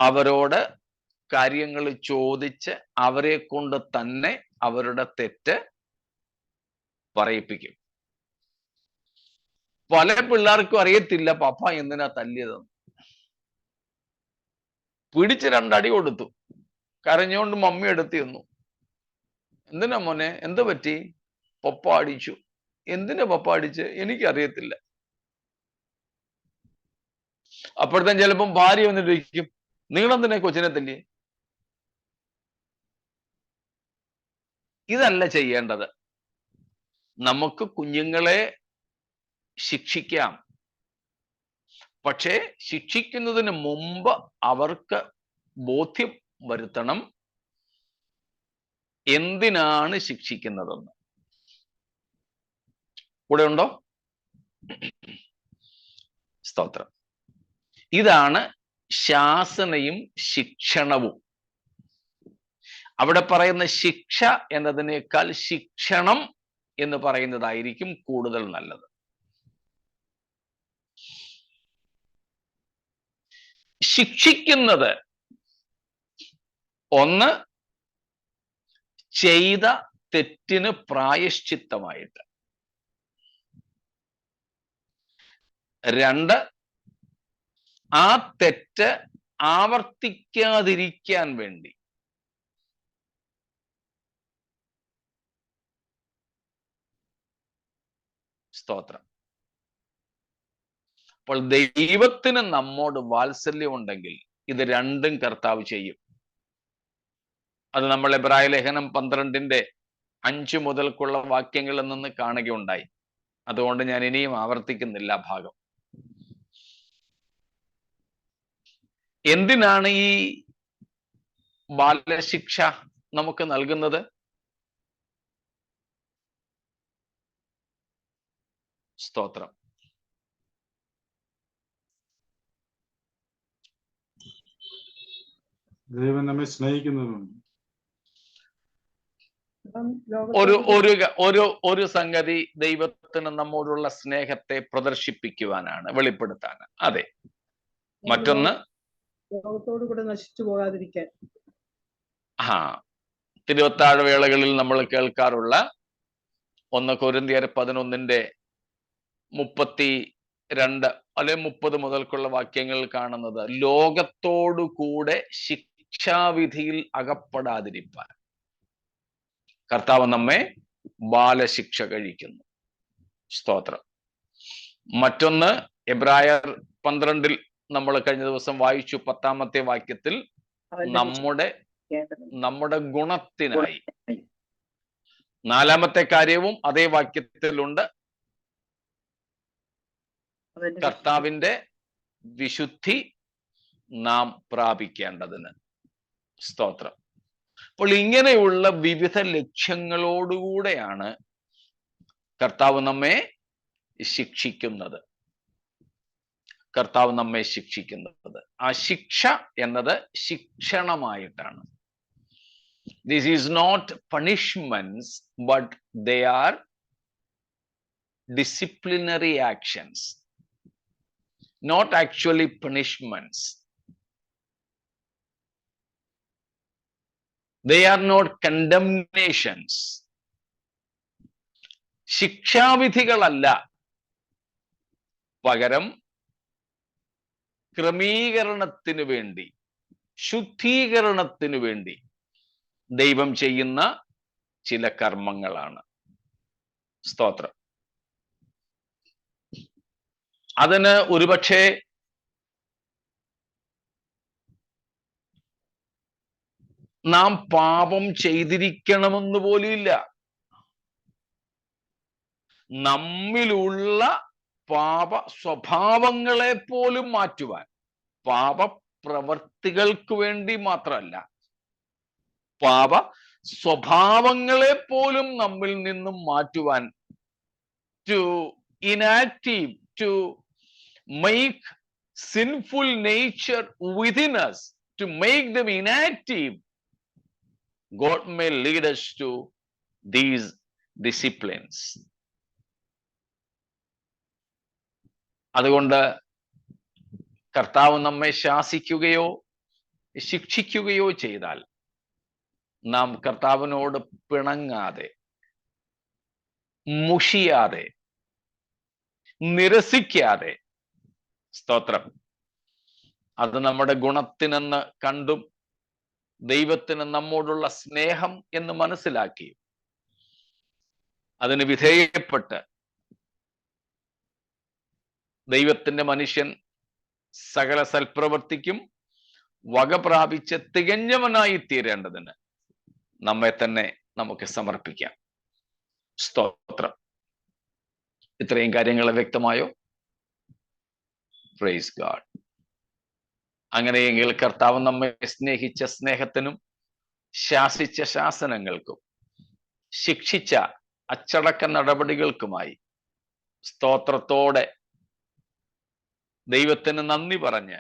അവരോട് കാര്യങ്ങൾ ചോദിച്ച് അവരെ കൊണ്ട് തന്നെ അവരുടെ തെറ്റ് പറയിപ്പിക്കും. പല പിള്ളേർക്കും അറിയത്തില്ല പപ്പ എന്തിനാ തല്ലിയതെന്ന്. പിടിച്ച് 2 അടി കൊടുത്തു, കരഞ്ഞുകൊണ്ട് മമ്മി എടുത്തു തന്നു. എന്തിനാ മോനെ, എന്ത് പറ്റി? പപ്പ അടിച്ചു. എന്തിനാ പപ്പ അടിച്ച്? എനിക്കറിയത്തില്ല. അപ്പോഴത്തേക്കും ചിലപ്പം ഭാര്യ വന്നിട്ട് ഇരിക്കും, നിങ്ങളെന്തിനാ കൊച്ചിനെ തല്ലിയേ? ഇതല്ല ചെയ്യേണ്ടത്. നമുക്ക് കുഞ്ഞുങ്ങളെ ശിക്ഷിക്കാം, പക്ഷേ ശിക്ഷിക്കുന്നതിന് മുമ്പ് അവർക്ക് ബോധ്യം വരുത്തണം എന്തിനാണ് ശിക്ഷിക്കുന്നതെന്ന്. കൂടെ ഉണ്ടോ? സ്തോത്രം. ഇതാണ് ശാസനയും ശിക്ഷണവും. അവിടെ പറയുന്ന ശിക്ഷ എന്നതിനേക്കാൾ ശിക്ഷണം എന്ന് പറയുന്നതായിരിക്കും കൂടുതൽ നല്ലത്. ശിക്ഷിക്കുന്നത് ഒന്ന് ചെയ്ത തെറ്റിന് പ്രായശ്ചിത്തമായിട്ട്, 2 ആ തെറ്റ് ആവർത്തിക്കാതിരിക്കാൻ വേണ്ടി. സ്തോത്രം. അപ്പോൾ ദൈവത്തിന് നമ്മോട് വാത്സല്യം ഉണ്ടെങ്കിൽ ഇത് രണ്ടും കർത്താവ് ചെയ്യും. അത് നമ്മൾ എബ്രായ ലേഖനം 12:5 മുതൽക്കുള്ള വാക്യങ്ങളിൽ നിന്ന് കാണുകയുണ്ടായി. അതുകൊണ്ട് ഞാൻ ഇനിയും ആവർത്തിക്കുന്നില്ല ഭാഗം. എന്തിനാണ് ഈ ബാലശിക്ഷ നമുക്ക് നൽകുന്നത്? സ്തോത്രം. ദൈവം നമ്മെ സ്നേഹിക്കുന്നതുകൊണ്ട്. ഒരു സംഗതി ദൈവത്തിന് നമ്മോടുള്ള സ്നേഹത്തെ പ്രദർശിപ്പിക്കുവാനാണ്, വെളിപ്പെടുത്താനാണ്. അതെ. മറ്റൊന്ന് ലോകത്തോടു കൂടെ നശിച്ചു പോകാതിരിക്കാൻ. തിരുവത്താഴ വേളകളിൽ നമ്മൾ കേൾക്കാറുള്ള 1 കൊരിന്ത്യർ 11:32 അല്ലെ 30 മുതൽക്കുള്ള വാക്യങ്ങൾ കാണുന്നത് ലോകത്തോടു കൂടെ ശിക്ഷാവിധിയിൽ അകപ്പെടാതിരിപ്പാൻ കർത്താവ് നമ്മെ ബാലശിക്ഷ കഴിക്കുന്നു. സ്തോത്രം. മറ്റൊന്ന് എബ്രായർ 12 നമ്മൾ കഴിഞ്ഞ ദിവസം വായിച്ചു 10ാമത്തെ വാക്യത്തിൽ നമ്മുടെ ഗുണത്തിനായി. 4ാമത്തെ കാര്യവും അതേ വാക്യത്തിലുണ്ട്, കർത്താവിന്റെ വിശുദ്ധി നാം പ്രാപിക്കേണ്ടതിന്. സ്തോത്രം. അപ്പോൾ ഇങ്ങനെയുള്ള വിവിധ ലക്ഷ്യങ്ങളോടുകൂടെയാണ് കർത്താവ് നമ്മെ ശിക്ഷിക്കുന്നത്. ആ ശിക്ഷ എന്നത് ശിക്ഷണമായിട്ടാണ്. This is not punishments, but they are disciplinary actions. not actually punishments. They are not condemnations. ശിക്ഷാവിധികളല്ല, പകരം ക്രമീകരണത്തിനു വേണ്ടി, ശുദ്ധീകരണത്തിനു വേണ്ടി ദൈവം ചെയ്യുന്ന ചില കർമ്മങ്ങളാണ്. സ്തോത്രം. അതിന് ഒരുപക്ഷെ നാം പാപം ചെയ്തിരിക്കണമെന്ന് പോലുമില്ല. നമ്മിലുള്ള പാപ സ്വഭാവങ്ങളെ പോലും മാറ്റുവാൻ, പാപപ്രവർത്തികൾക്ക് വേണ്ടി മാത്രമല്ല, പാപ സ്വഭാവങ്ങളെ പോലും നമ്മിൽ നിന്നും മാറ്റുവാൻ, to inactive, to make sinful nature within us, to make them inactive, God may lead us to these disciplines. അതുകൊണ്ട് കർത്താവ് നമ്മെ ശാസിക്കുകയോ ശിക്ഷിക്കുകയോ ചെയ്താൽ നാം കർത്താവിനോട് പിണങ്ങാതെ, മുഷിയാതെ, നിരസിക്കാതെ, സ്തോത്രം, അത് നമ്മുടെ ഗുണത്തിനെന്ന് കണ്ടും ദൈവത്തിന് നമ്മോടുള്ള സ്നേഹം എന്ന് മനസ്സിലാക്കി അതിന് വിധേയപ്പെട്ട് ദൈവത്തിന്റെ മനുഷ്യൻ സകല സൽപ്രവൃത്തിക്കും വക പ്രാപിച്ച് തികഞ്ഞവനായി തീരേണ്ടതിന് നമ്മെ തന്നെ നമുക്ക് സമർപ്പിക്കാം. സ്തോത്രം. ഇത്രയും കാര്യങ്ങൾ വ്യക്തമായോ? Praise God. അങ്ങനെയെങ്കിൽ കർത്താവ് നമ്മെ സ്നേഹിച്ച സ്നേഹത്തിനും ശാസിച്ച ശാസനങ്ങൾക്കും ശിക്ഷിച്ച അച്ചടക്ക നടപടികൾക്കുമായി സ്തോത്രത്തോടെ ദൈവത്തിന് നന്ദി പറഞ്ഞ്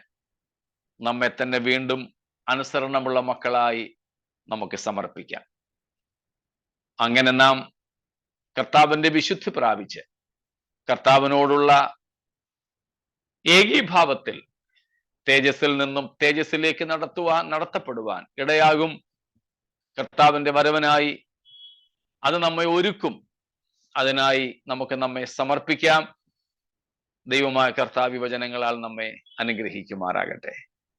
നമ്മെ തന്നെ വീണ്ടും അനുസരണമുള്ള മക്കളായി നമുക്ക് സമർപ്പിക്കാം. അങ്ങനെ നാം കർത്താവിന്റെ വിശുദ്ധി പ്രാപിച്ച് കർത്താവിനോടുള്ള ഏകീഭാവത്തിൽ തേജസ്സിൽ നിന്നും തേജസ്സിലേക്ക് നടത്തപ്പെടുവാൻ ഇടയാകും. കർത്താവിന്റെ വരവനായി അത് നമ്മെ ഒരുക്കും. അതിനായി നമുക്ക് നമ്മെ സമർപ്പിക്കാം. ദൈവമായ കർത്താവ് വചനങ്ങളാൽ നമ്മെ അനുഗ്രഹിക്കുമാറാകട്ടെ.